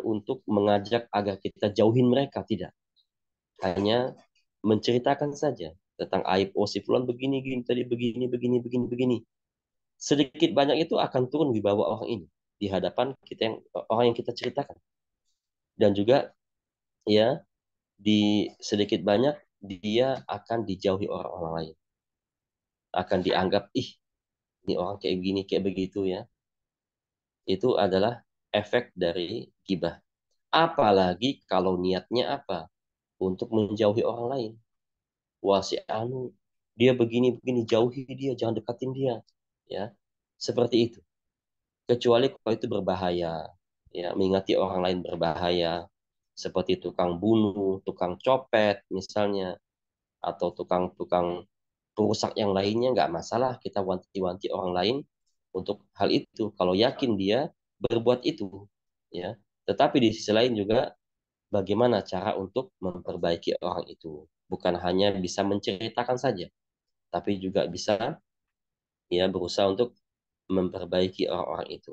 Speaker 1: untuk mengajak agar kita jauhin mereka, tidak. Hanya menceritakan saja tentang aib, oh si fulan begini gini tadi, begini begini begini begini. Sedikit banyak itu akan turun wibawa orang ini di hadapan kita, orang yang kita ceritakan. Dan juga ya di sedikit banyak dia akan dijauhi orang-orang lain, akan dianggap ini orang kayak gini kayak begitu ya. Itu adalah efek dari gibah. Apalagi kalau niatnya apa? Untuk menjauhi orang lain. Wah, si anu dia begini-begini, jauhi dia, jangan dekatin dia. Ya. Seperti itu. Kecuali kalau itu berbahaya. Ya, mengingati orang lain berbahaya. Seperti tukang bunuh, tukang copet misalnya, atau tukang-tukang perusak yang lainnya, nggak masalah kita wanti-wanti orang lain untuk hal itu kalau yakin dia berbuat itu, ya. Tetapi di sisi lain juga bagaimana cara untuk memperbaiki orang itu, bukan hanya bisa menceritakan saja tapi juga bisa ya berusaha untuk memperbaiki orang-orang itu,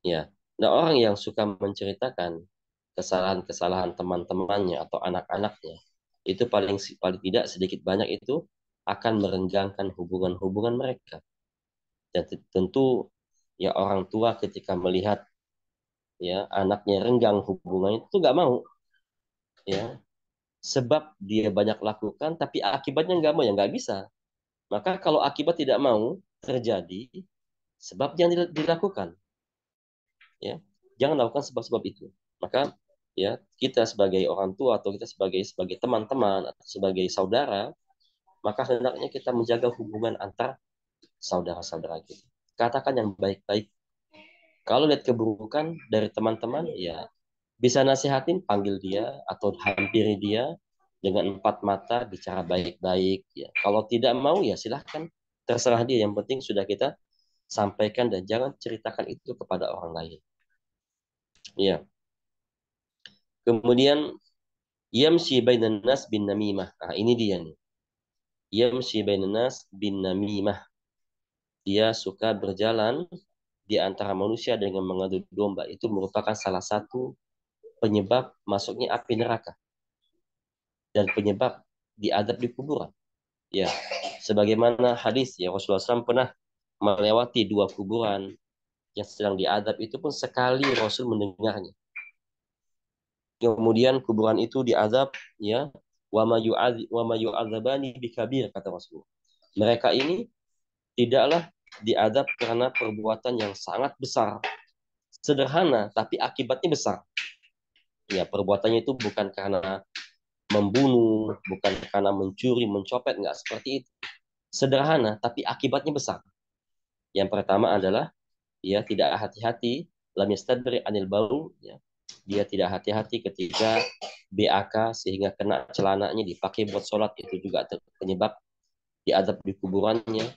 Speaker 1: ya. Nah, orang yang suka menceritakan kesalahan-kesalahan teman-temannya atau anak-anaknya itu paling paling tidak sedikit banyak itu akan merenggangkan hubungan-hubungan mereka. Dan tentu ya orang tua ketika melihat ya anaknya renggang hubungannya itu nggak mau, ya, sebab dia banyak lakukan tapi akibatnya nggak mau, ya nggak bisa. Maka kalau akibat tidak mau terjadi, sebab yang dilakukan, ya, jangan lakukan sebab-sebab itu. Maka ya kita sebagai orang tua atau kita sebagai sebagai teman-teman atau sebagai saudara, maka hendaknya kita menjaga hubungan antar saudara-saudara kita. Katakan yang baik-baik. Kalau lihat keburukan dari teman-teman, ya bisa nasihatin, panggil dia atau hampiri dia dengan empat mata, bicara baik-baik. Ya. Kalau tidak mau, ya silahkan, terserah dia. Yang penting sudah kita sampaikan dan jangan ceritakan itu kepada orang lain. Ya. Kemudian yamshi bainan nas bin namimah. Nah, ini dia nih. Yamshi bainan nas bin namimah. Dia suka berjalan di antara manusia dengan mengadu domba. Itu merupakan salah satu penyebab masuknya api neraka dan penyebab diadab di kuburan. Ya, sebagaimana hadis ya Rasulullah SAW pernah melewati dua kuburan yang sedang diadab, itu pun sekali Rasul mendengarnya. Kemudian kuburan itu diadab, ya, wa ma yu'adzabani bikabir, kata Rasul. Mereka ini tidaklah diadab karena perbuatan yang sangat besar, sederhana tapi akibatnya besar. Ya, perbuatannya itu bukan karena membunuh, bukan karena mencuri, mencopet, enggak seperti itu. Sederhana tapi akibatnya besar. Yang pertama adalah dia tidak hati-hati, lam yastadbir anil bau, ya. Dia tidak hati-hati ketika BAK sehingga kena celananya dipakai buat sholat, itu juga penyebab diadab di kuburannya.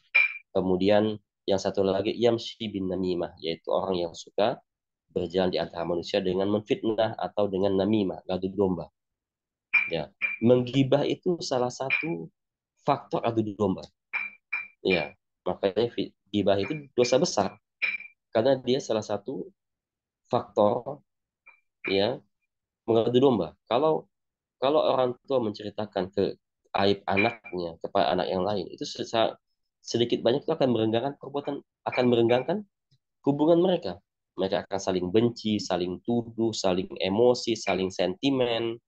Speaker 1: Kemudian yang satu lagi yamshi bin namimah, yaitu orang yang suka berjalan di antara manusia dengan menfitnah atau dengan namimah, ngadu domba. Ya, menggibah itu salah satu faktor adu domba. Ya, makanya gibah itu dosa besar karena dia salah satu faktor ya mengadu domba. Kalau kalau orang tua menceritakan ke aib anaknya kepada anak yang lain, itu sedikit banyak itu akan merenggangkan perbuatan, akan merenggangkan hubungan mereka. Mereka akan saling benci, saling tuduh, saling emosi, saling sentimen.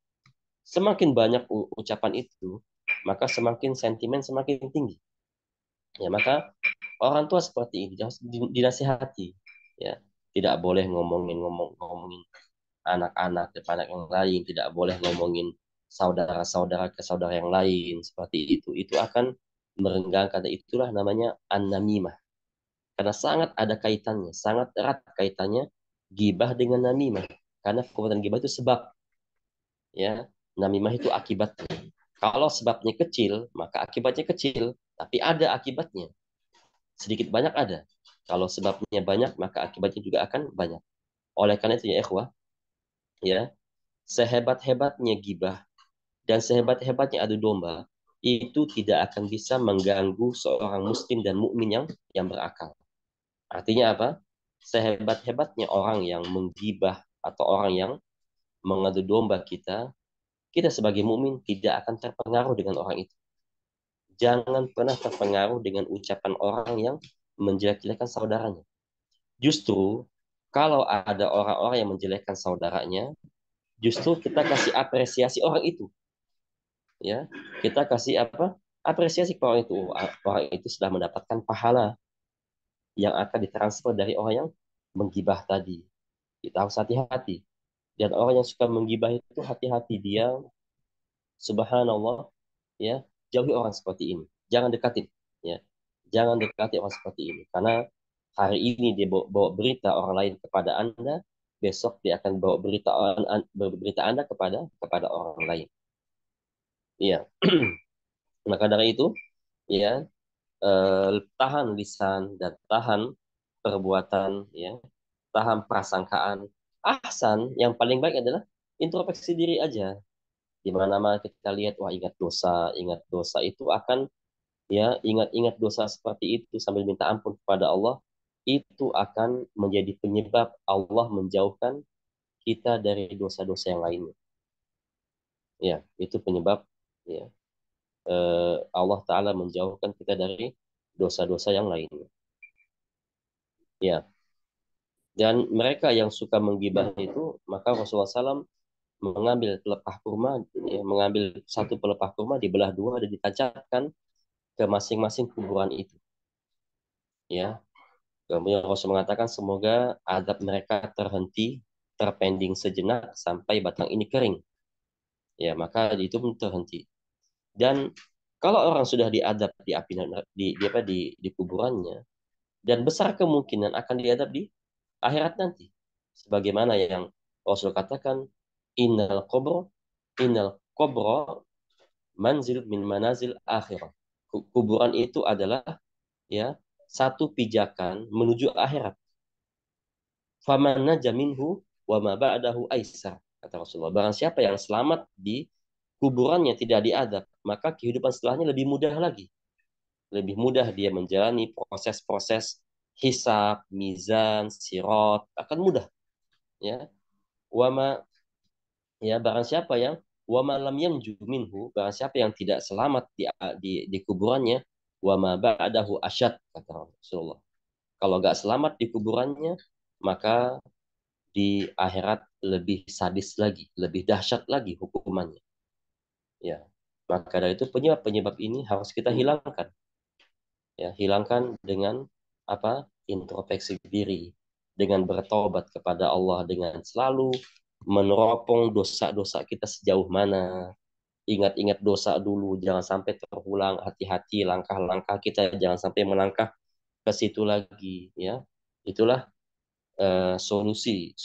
Speaker 1: Semakin banyak ucapan itu, maka semakin sentimen semakin tinggi. Ya, maka orang tua seperti ini harus dinasihati. Ya, tidak boleh ngomongin anak-anak depan anak yang lain, tidak boleh ngomongin saudara-saudara ke saudara yang lain seperti itu. Itu akan merenggangkan, itulah namanya an-namimah. Karena sangat ada kaitannya, sangat erat kaitannya gibah dengan namimah. Karena perbuatan gibah itu sebab, ya, namimah itu akibatnya. Kalau sebabnya kecil, maka akibatnya kecil, tapi ada akibatnya. Sedikit banyak ada. Kalau sebabnya banyak, maka akibatnya juga akan banyak. Oleh karena itu ya ikhwah, ya, sehebat-hebatnya gibah dan sehebat-hebatnya adu domba, itu tidak akan bisa mengganggu seorang muslim dan mukmin yang berakal. Artinya apa? Sehebat-hebatnya orang yang menggibah atau orang yang mengadu domba kita, kita sebagai mukmin tidak akan terpengaruh dengan orang itu. Jangan pernah terpengaruh dengan ucapan orang yang menjelek-jelekan saudaranya. Justru kalau ada orang-orang yang menjelekkan saudaranya, justru kita kasih apresiasi orang itu, ya. Kita kasih apa? Apresiasi ke orang itu. Orang itu sudah mendapatkan pahala yang akan ditransfer dari orang yang menggibah tadi. Kita harus hati-hati. Dan orang yang suka menggibah itu hati-hati dia, subhanallah, ya, jauhi orang seperti ini. Jangan dekatin, ya. Jangan dekati orang seperti ini karena hari ini dia bawa berita orang lain kepada Anda, besok dia akan bawa berita Anda kepada orang lain. Iya. Maka dari itu, ya, tahan lisan dan tahan perbuatan, ya, tahan prasangkaan. Ahsan, yang paling baik adalah introspeksi diri aja. Di mana-mana kita lihat, wah, ingat dosa itu akan, ya, ingat-ingat dosa seperti itu sambil minta ampun kepada Allah, itu akan menjadi penyebab Allah menjauhkan kita dari dosa-dosa yang lainnya. Ya, itu penyebab, ya, Allah Ta'ala menjauhkan kita dari dosa-dosa yang lainnya. Ya, dan mereka yang suka menggibah itu, maka Rasulullah SAW mengambil pelepah kurma, ya, mengambil satu pelepah kurma dibelah dua dan ditancapkan ke masing-masing kuburan itu. Ya, kemudian Rasul mengatakan semoga adab mereka terhenti, terpending sejenak sampai batang ini kering. Ya, maka itu pun terhenti. Dan kalau orang sudah diadab di api di kuburannya, dan besar kemungkinan akan diadab di akhirat nanti. Sebagaimana yang Rasul katakan, innal qabra manzil min manazil akhirah. Kuburan itu adalah, ya, satu pijakan menuju akhirat. Faman naja minhu wa ma ba'dahu aisar, kata Rasulullah. Barang siapa yang selamat di kuburannya, tidak diadab, maka kehidupan setelahnya lebih mudah lagi. Lebih mudah dia menjalani proses-proses hisab, mizan, sirat, akan mudah. Ya, wama, ya, barang siapa yang wama lam yanju minhu, barang siapa yang tidak selamat di kuburannya, wama ba'dahu asyad, kata Rasulullah. Kalau nggak selamat di kuburannya, maka di akhirat lebih sadis lagi, lebih dahsyat lagi hukumannya. Ya, maka dari itu penyebab-penyebab ini harus kita hilangkan. Ya, hilangkan dengan apa? Introspeksi diri, dengan bertobat kepada Allah, dengan selalu meneropong dosa-dosa kita sejauh mana. Ingat-ingat dosa dulu, jangan sampai terulang. Hati-hati langkah-langkah kita, jangan sampai melangkah ke situ lagi. Ya, itulah solusi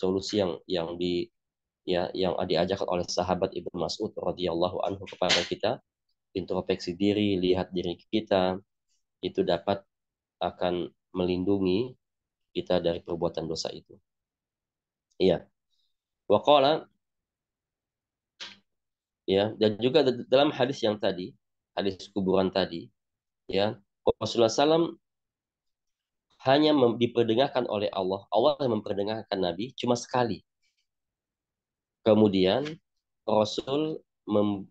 Speaker 1: yang diajarkan oleh sahabat Ibnu Mas'ud radhiyallahu anhu kepada kita. Introspeksi diri, lihat diri kita, itu dapat akan melindungi kita dari perbuatan dosa itu. Iya. Waqala, ya, dan juga dalam hadis yang tadi, hadis kuburan tadi, ya, Rasulullah SAW hanya diperdengarkan oleh Allah. Allah yang memperdengarkan Nabi cuma sekali. Kemudian Rasul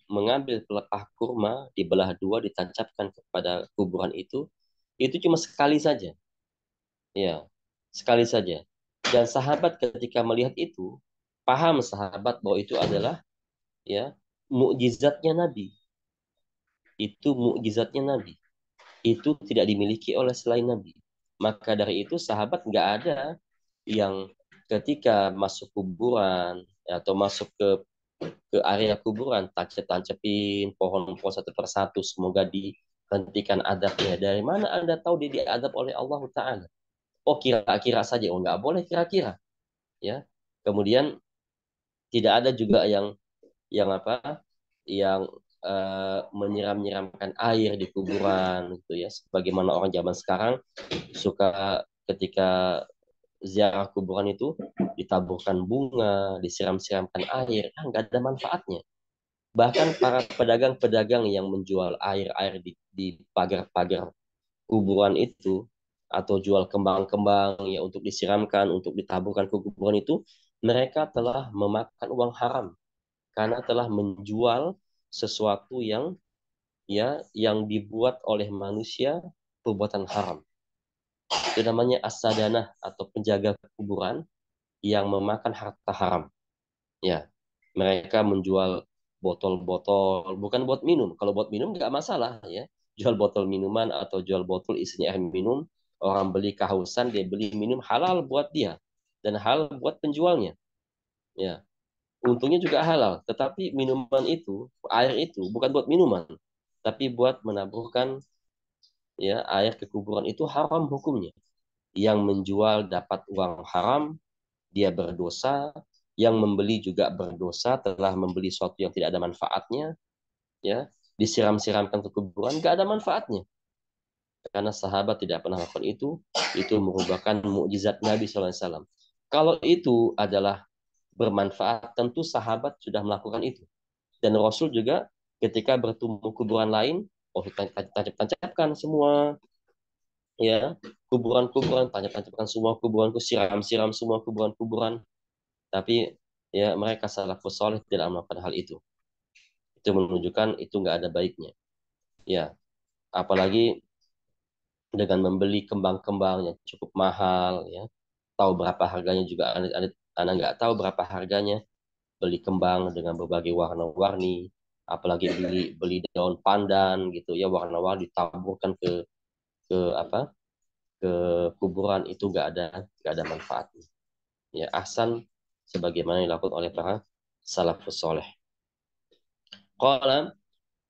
Speaker 1: mengambil pelepah kurma dibelah dua, ditancapkan kepada kuburan itu cuma sekali saja. Ya, sekali saja. Dan sahabat ketika melihat itu, paham sahabat bahwa itu adalah, ya, mukjizatnya Nabi. Itu mukjizatnya Nabi. Itu tidak dimiliki oleh selain Nabi. Maka dari itu sahabat nggak ada yang ketika masuk kuburan atau masuk ke area kuburan tancap-tancepin pohon-pohon satu persatu, semoga dihentikan adabnya. Dari mana Anda tahu dia diadab oleh Allah Ta'ala? Oh, kira-kira saja. Oh, nggak boleh kira-kira. Ya. Kemudian tidak ada juga yang apa? Yang menyiram-nyiramkan air di kuburan gitu ya. Sebagaimana orang zaman sekarang suka ketika ziarah kuburan itu ditaburkan bunga, disiram-siramkan air, nggak ada manfaatnya. Bahkan para pedagang-pedagang yang menjual air-air di pagar-pagar kuburan itu, atau jual kembang-kembang ya untuk disiramkan, untuk ditaburkan ke kuburan itu, mereka telah memakan uang haram karena telah menjual sesuatu yang dibuat oleh manusia perbuatan haram. Itu namanya as-sadanah atau penjaga kuburan yang memakan harta haram. Ya, mereka menjual botol-botol, bukan buat minum. Kalau buat minum nggak masalah ya. Jual botol minuman atau jual botol isinya air minum, orang beli kehausan, dia beli minum halal buat dia dan halal buat penjualnya. Ya. untungnya juga halal. Tetapi minuman itu, air itu bukan buat minuman, tapi buat menaburkan ya air ke kuburan, itu haram hukumnya. Yang menjual dapat uang haram, dia berdosa. Yang membeli juga berdosa, telah membeli sesuatu yang tidak ada manfaatnya, ya disiram-siramkan ke kuburan, nggak ada manfaatnya. Karena sahabat tidak pernah melakukan itu merupakan mukjizat Nabi SAW. Kalau itu adalah bermanfaat, tentu sahabat sudah melakukan itu. Dan Rasul juga ketika bertemu kuburan lain, oh tancap-tancapkan semua, ya kuburan-kuburan, tancap-tancapkan semua kuburanku, siram-siram semua kuburan-kuburan. Tapi ya mereka salafus saleh tidak melakukan hal itu. Itu menunjukkan itu nggak ada baiknya. Ya, apalagi dengan membeli kembang-kembang yang cukup mahal, ya tahu berapa harganya juga, Anda nggak tahu berapa harganya beli kembang dengan berbagai warna-warni, apalagi beli daun pandan gitu ya, warna-warni ditaburkan ke apa ke kuburan, itu nggak ada manfaatnya. Ya ahsan sebagaimana dilakukan oleh para salafus soleh. Qala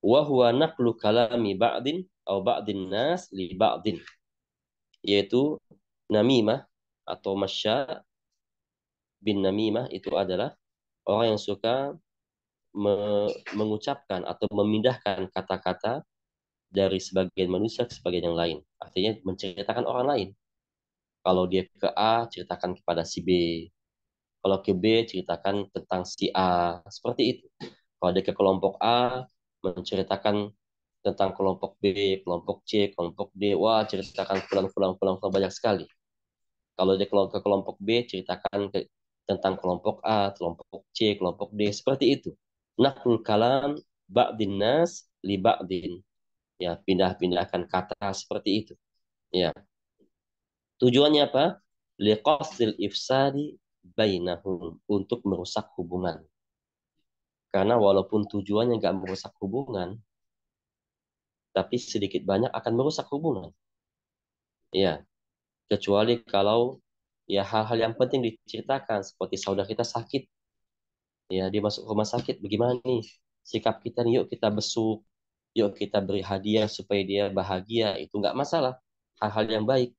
Speaker 1: wa huwa naqlu kalami ba'din atau ba'din nas li ba'din, yaitu namimah atau masya bin namimah itu adalah orang yang suka mengucapkan atau memindahkan kata-kata dari sebagian manusia ke sebagian yang lain. Artinya menceritakan orang lain. Kalau dia ke A, ceritakan kepada si B. Kalau ke B, ceritakan tentang si A. Seperti itu. Kalau dia ke kelompok A, menceritakan tentang kelompok B, kelompok C, kelompok D. Wah, ceritakan pulang banyak sekali. Kalau dia ke kelompok B, ceritakan tentang kelompok A, kelompok C, kelompok D. Seperti itu. Naqul kalam ba'din nas li ba'din. Ya, pindah-pindahkan kata seperti itu. Ya. Tujuannya apa? Liqasil ifsadi bainahum, untuk merusak hubungan. Karena walaupun tujuannya nggak merusak hubungan, tapi sedikit banyak akan merusak hubungan. Ya, kecuali kalau ya hal-hal yang penting diceritakan, seperti saudara kita sakit, ya dia masuk rumah sakit, bagaimana nih sikap kita nih, yuk kita besuk, yuk kita beri hadiah supaya dia bahagia, itu nggak masalah, hal-hal yang baik.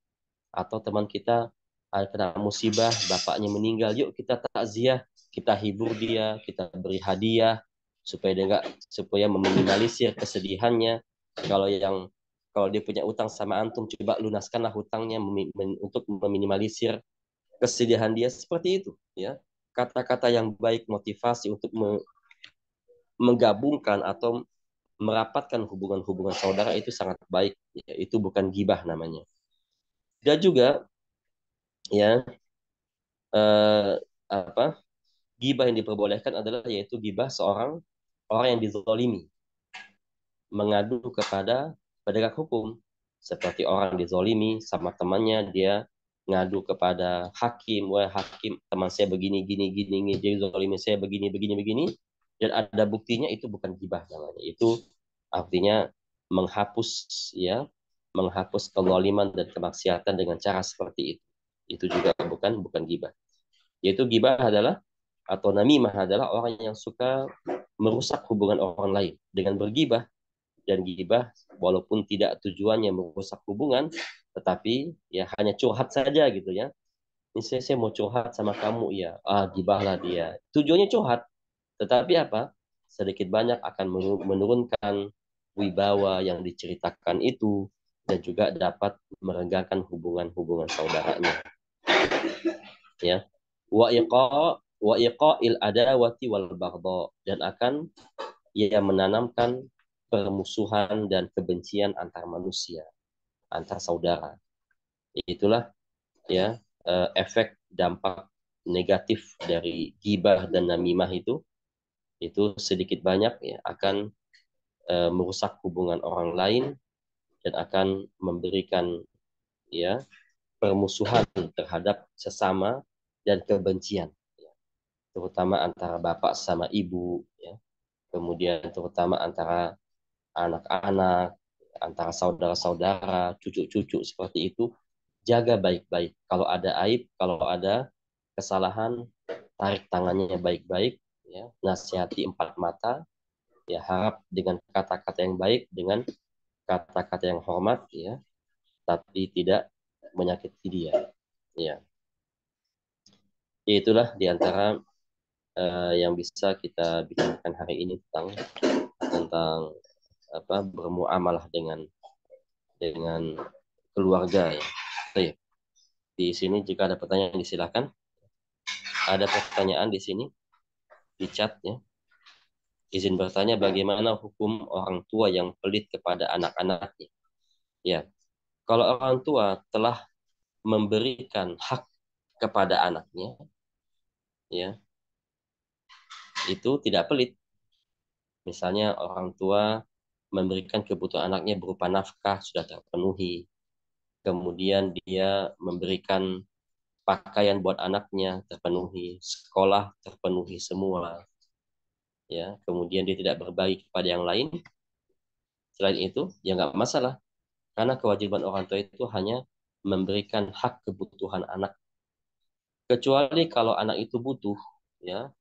Speaker 1: Atau teman kita kena musibah, bapaknya meninggal, yuk kita takziah, kita hibur dia, kita beri hadiah supaya dia nggak, supaya meminimalisir kesedihannya. Kalau dia punya utang sama antum, coba lunaskanlah hutangnya untuk meminimalisir kesedihan dia, seperti itu ya. Kata-kata yang baik, motivasi untuk menggabungkan atau merapatkan hubungan-hubungan saudara itu sangat baik ya. Itu bukan gibah namanya. Dan juga ya apa gibah yang diperbolehkan adalah yaitu gibah seorang orang yang dizolimi, mengadu kepada penegak hukum, seperti orang dizolimi sama temannya, dia ngadu kepada hakim, wah hakim teman saya begini gini gini, dia zolimi saya begini begini begini, dan ada buktinya, itu bukan gibah namanya. Itu artinya menghapus ya, menghapus kezaliman dan kemaksiatan dengan cara seperti itu. Itu juga bukan gibah. Yaitu gibah adalah atau namimah adalah orang yang suka merusak hubungan orang lain dengan bergibah. Dan gibah walaupun tidak tujuannya merusak hubungan, tetapi ya hanya curhat saja gitu ya. Ini saya mau curhat sama kamu, ya gibahlah dia. Tujuannya curhat, tetapi apa? Sedikit banyak akan menurunkan wibawa yang diceritakan itu, dan juga dapat merenggangkan hubungan-hubungan saudaranya. Ya. Wa iqa'il adawati wal baghdha, dan akan ia menanamkan permusuhan dan kebencian antar manusia, antar saudara. Itulah ya efek dampak negatif dari gibah dan namimah itu sedikit banyak ya akan merusak hubungan orang lain dan akan memberikan ya permusuhan terhadap sesama dan kebencian ya, terutama antara bapak sama ibu ya, kemudian terutama antara anak-anak, antara saudara-saudara, cucu-cucu, seperti itu. Jaga baik-baik. Kalau ada aib, kalau ada kesalahan, tarik tangannya baik-baik, ya, nasihati empat mata, ya harap dengan kata-kata yang baik, dengan kata-kata yang hormat, ya, tapi tidak menyakiti dia, ya. Itulah diantara yang bisa kita bicarakan hari ini tentang apa bermuamalah dengan keluarga, ya. Baik. Di sini jika ada pertanyaan disilakan. Ada pertanyaan di sini di chat, ya. Izin bertanya, bagaimana hukum orang tua yang pelit kepada anak-anaknya? Ya, kalau orang tua telah memberikan hak kepada anaknya, ya, itu tidak pelit. Misalnya orang tua memberikan kebutuhan anaknya berupa nafkah sudah terpenuhi, kemudian dia memberikan pakaian buat anaknya terpenuhi, sekolah terpenuhi semua, ya, kemudian dia tidak berbagi kepada yang lain. Selain itu, ya nggak masalah, karena kewajiban orang tua itu hanya memberikan hak kebutuhan anak. Kecuali kalau anak itu butuh, ya,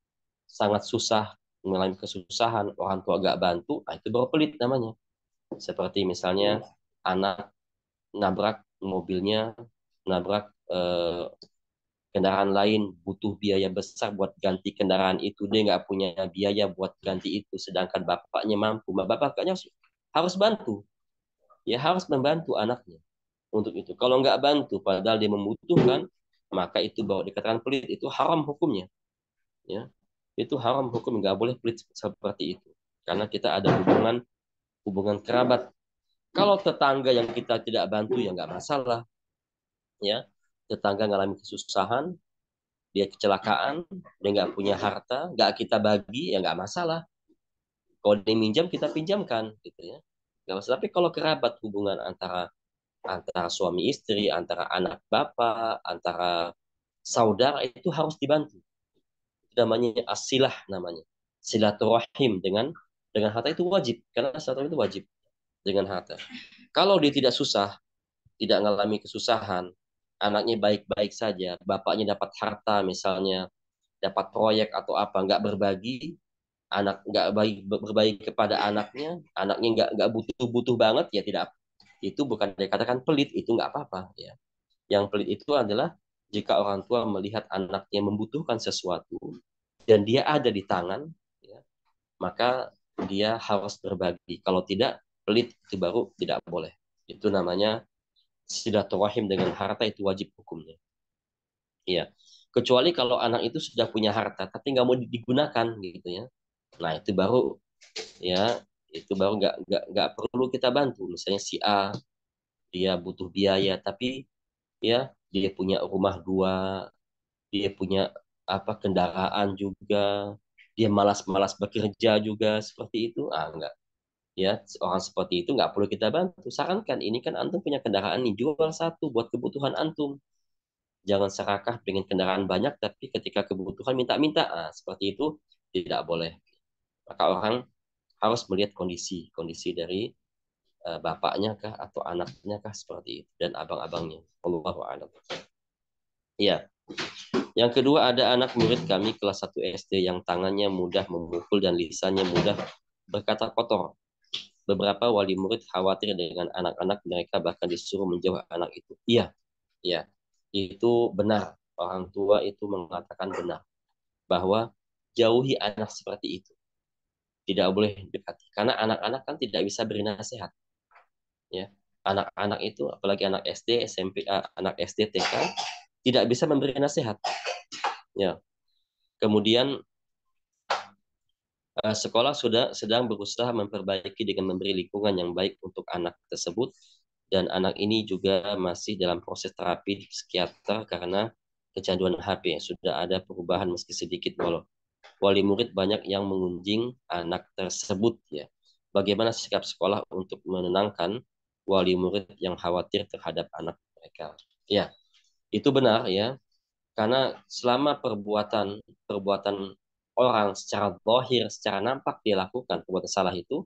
Speaker 1: sangat susah, mengalami kesusahan, orang tua gak bantu, itu baru pelit namanya. Seperti misalnya anak nabrak mobilnya, nabrak kendaraan lain, butuh biaya besar buat ganti kendaraan itu, dia nggak punya biaya buat ganti itu, sedangkan bapaknya mampu, bapaknya harus bantu, ya harus membantu anaknya untuk itu. Kalau nggak bantu, padahal dia membutuhkan, maka itu baru dikatakan pelit, itu haram hukumnya, ya. Itu haram hukum, nggak boleh pelit seperti itu, karena kita ada hubungan kerabat. Kalau tetangga yang kita tidak bantu, ya nggak masalah, ya. Tetangga ngalami kesusahan, dia kecelakaan, dia nggak punya harta, nggak kita bagi, ya nggak masalah. Kalau dia minjam, kita pinjamkan, gitu ya. Nggak masalah. Tapi kalau kerabat, hubungan antara suami istri, antara anak bapak, antara saudara, itu harus dibantu. Itu namanya asilah, namanya silaturahim dengan harta, itu wajib, karena silaturahim itu wajib dengan harta. Kalau dia tidak susah, tidak mengalami kesusahan, anaknya baik-baik saja, bapaknya dapat harta misalnya, dapat proyek atau apa, nggak berbagi, anak nggak berbagi kepada anaknya nggak butuh banget, ya tidak, itu bukan dikatakan pelit, itu nggak apa-apa, ya. Yang pelit itu adalah jika orang tua melihat anaknya membutuhkan sesuatu dan dia ada di tangan, ya, maka dia harus berbagi. Kalau tidak, pelit, itu baru tidak boleh. Itu namanya silaturahim dengan harta, itu wajib hukumnya. Iya. Kecuali kalau anak itu sudah punya harta tapi nggak mau digunakan, gitu ya. Nah, itu baru, ya, itu baru nggak perlu kita bantu. Misalnya si A, dia butuh biaya, tapi ya dia punya rumah dua, dia punya apa kendaraan juga, dia malas-malas bekerja juga, seperti itu, enggak, ya. Orang seperti itu nggak perlu kita bantu. Sarankan, ini kan antum punya kendaraan nih, jual satu buat kebutuhan antum. Jangan serakah dengan kendaraan banyak, tapi ketika kebutuhan minta-minta, seperti itu tidak boleh. Maka orang harus melihat kondisi dari bapaknya kah atau anaknya kah, seperti itu, dan abang-abangnya. Wallahu a'lam. Ya. Yang kedua, ada anak murid kami kelas 1 SD yang tangannya mudah memukul dan lisannya mudah berkata kotor. Beberapa wali murid khawatir dengan anak-anak mereka, bahkan disuruh menjauh anak itu. Iya, iya. Itu benar. Orang tua itu mengatakan benar bahwa jauhi anak seperti itu. Tidak boleh dekati. Karena anak-anak kan tidak bisa beri nasihat. Ya. Anak-anak itu, apalagi anak SD, SMP, anak SD, TK, tidak bisa memberi nasihat. Ya. Kemudian sekolah sedang berusaha memperbaiki dengan memberi lingkungan yang baik untuk anak tersebut, dan anak ini juga masih dalam proses terapi di psikiater karena kecanduan HP. Sudah ada perubahan meski sedikit, walau wali murid banyak yang mengunjing anak tersebut, ya. Bagaimana sikap sekolah untuk menenangkan wali murid yang khawatir terhadap anak mereka? Ya, itu benar, ya. Karena selama perbuatan orang secara zahir, secara nampak dia lakukan perbuatan salah itu,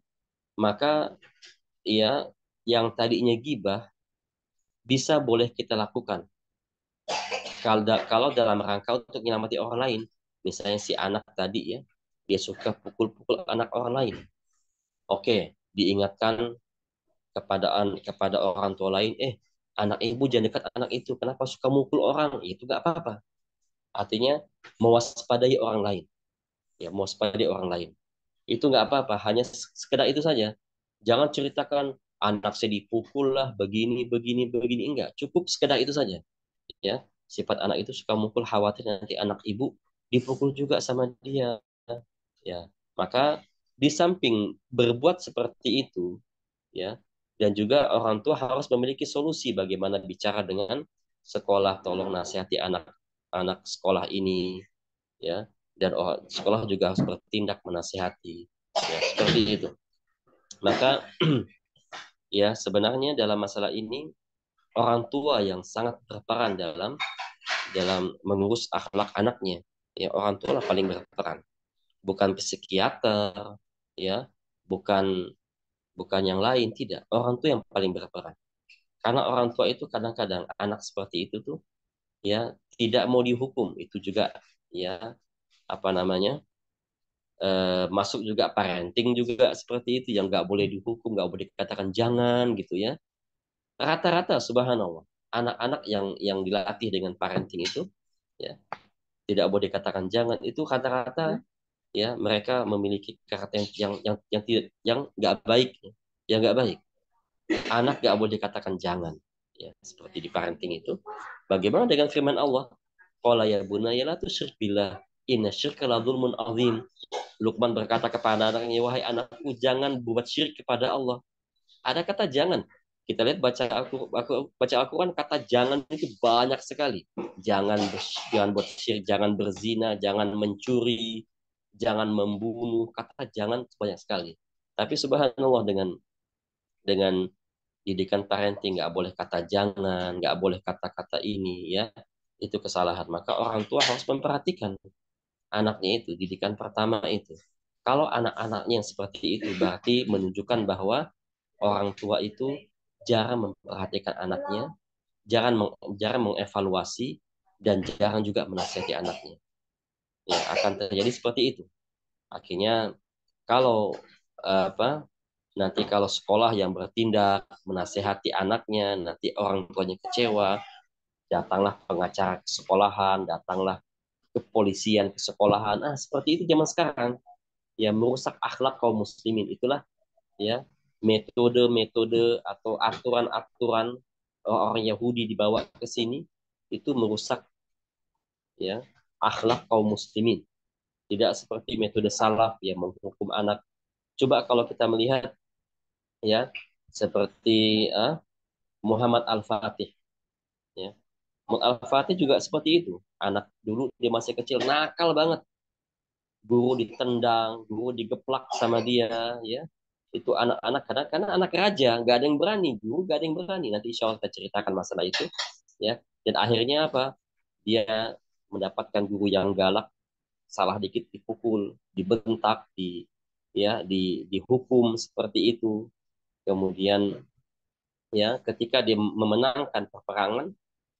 Speaker 1: maka ya yang tadinya gibah bisa boleh kita lakukan kalau dalam rangka untuk menyelamati orang lain. Misalnya si anak tadi, ya, dia suka pukul-pukul anak orang lain. Oke, diingatkan kepada orang tua lain, anak ibu jangan dekat anak itu, kenapa suka mukul orang? Itu nggak apa-apa. Artinya mewaspadai orang lain, ya mewaspadai orang lain. Itu nggak apa-apa, hanya sekedar itu saja. Jangan ceritakan anak saya dipukul lah, begini, begini, begini, enggak. Cukup sekedar itu saja. Ya, sifat anak itu suka mukul, khawatir nanti anak ibu dipukul juga sama dia. Ya, maka di samping berbuat seperti itu, ya, dan juga orang tua harus memiliki solusi bagaimana bicara dengan sekolah, tolong nasihati anak sekolah ini, ya, dan sekolah juga harus bertindak menasihati, ya, seperti itu. Maka ya sebenarnya dalam masalah ini orang tua yang sangat berperan dalam mengurus akhlak anaknya. Ya, orang tua lah paling berperan, bukan psikiater, ya, bukan bukan yang lain, tidak. Orang tua yang paling berperan. Karena orang tua itu kadang-kadang anak seperti itu tuh ya tidak mau dihukum, itu juga ya apa namanya? Masuk juga parenting juga seperti itu, yang nggak boleh dihukum, nggak boleh dikatakan jangan gitu ya. Rata-rata subhanallah anak-anak yang dilatih dengan parenting itu ya tidak boleh dikatakan jangan, itu rata-rata ya mereka memiliki karakter yang tidak, yang nggak baik, yang nggak baik. Anak nggak boleh dikatakan jangan, ya seperti di parenting itu. Bagaimana dengan firman Allah? Qala ya bunayya la tusyrik billah inna syirka la dzulmun azim. Luqman berkata kepada anaknya, wahai anakku, jangan buat syirik kepada Allah. Ada kata jangan. Kita lihat baca Al-Quran, kata jangan itu banyak sekali. Jangan buat syirik, jangan berzina, jangan mencuri, jangan membunuh. Kata jangan banyak sekali. Tapi subhanallah dengan didikan parenting nggak boleh kata jangan, nggak boleh kata-kata ini ya. Itu kesalahan. Maka orang tua harus memperhatikan anaknya itu, didikan pertama itu. Kalau anak-anaknya yang seperti itu berarti menunjukkan bahwa orang tua itu jarang memperhatikan anaknya, jarang mengevaluasi, dan jarang juga menasihati anaknya. Ya, akan terjadi seperti itu. Akhirnya kalau nanti kalau sekolah yang bertindak menasihati anaknya, nanti orang tuanya kecewa, datanglah pengacara ke sekolahan, datanglah kepolisian ke sekolahan. Seperti itu zaman sekarang. Ya merusak akhlak kaum muslimin, itulah ya metode-metode atau aturan-aturan orang Yahudi dibawa ke sini, itu merusak ya akhlak kaum muslimin. Tidak seperti metode salaf yang menghukum anak. Coba kalau kita melihat ya seperti Muhammad Al-Fatih ya. Muhammad Al-Fatih juga seperti itu. Anak dulu dia masih kecil nakal banget. Guru ditendang, guru digeplak sama dia ya. Itu anak-anak karena anak raja, nggak ada yang berani, guru nggak ada yang berani. Nanti insya Allah kita ceritakan masalah itu ya. Dan akhirnya apa? Dia mendapatkan guru yang galak, salah dikit dipukul, dibentak, dihukum seperti itu. Kemudian ya ketika dia memenangkan peperangan,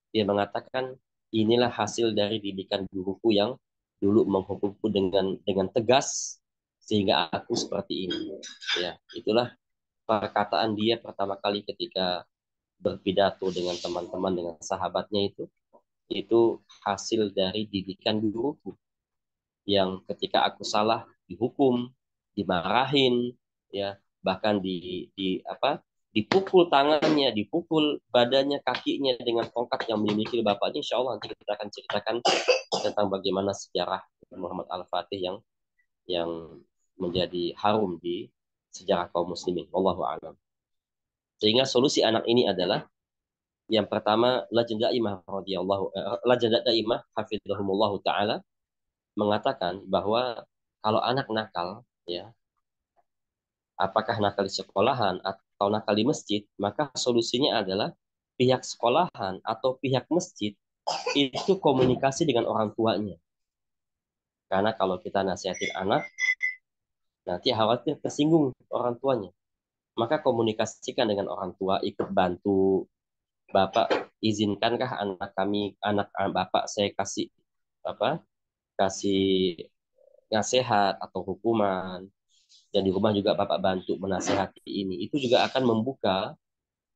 Speaker 1: dia mengatakan inilah hasil dari didikan guruku yang dulu menghukumku dengan tegas sehingga aku seperti ini. Ya, itulah perkataan dia pertama kali ketika berpidato dengan teman-teman, dengan sahabatnya itu hasil dari didikan guruku yang ketika aku salah dihukum, dimarahin, ya bahkan dipukul tangannya, dipukul badannya, kakinya dengan tongkat yang dimiliki bapaknya. Insya Allah nanti kita akan ceritakan tentang bagaimana sejarah Muhammad Al-Fatih yang menjadi harum di sejarah kaum muslimin. Wallahu a'lam. Sehingga solusi anak ini adalah yang pertama, Lajnah Daimah Lajnah Daimah hafizahumullah taala mengatakan bahwa kalau anak nakal ya, apakah nakal di sekolahan atau nakal di masjid, maka solusinya adalah pihak sekolahan atau pihak masjid itu komunikasi dengan orang tuanya. Karena kalau kita nasihatin anak, nanti khawatir tersinggung orang tuanya. Maka komunikasikan dengan orang tua, ikut bantu. Bapak, izinkankah anak Bapak saya kasih nasihat atau hukuman, dan di rumah juga Bapak bantu menasehati ini, itu juga akan membuka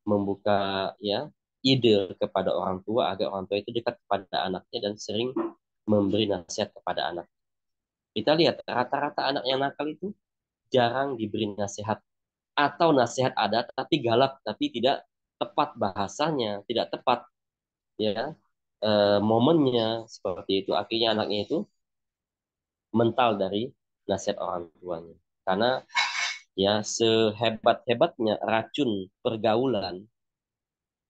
Speaker 1: membuka ya ide kepada orang tua agar orang tua itu dekat kepada anaknya dan sering memberi nasihat kepada anak. Kita lihat rata-rata anak yang nakal itu jarang diberi nasihat, atau nasihat ada tapi galak, tapi tidak tepat bahasanya, tidak tepat ya momennya seperti itu. Akhirnya anaknya itu mental dari nasihat orang tuanya. Karena ya sehebat-hebatnya racun pergaulan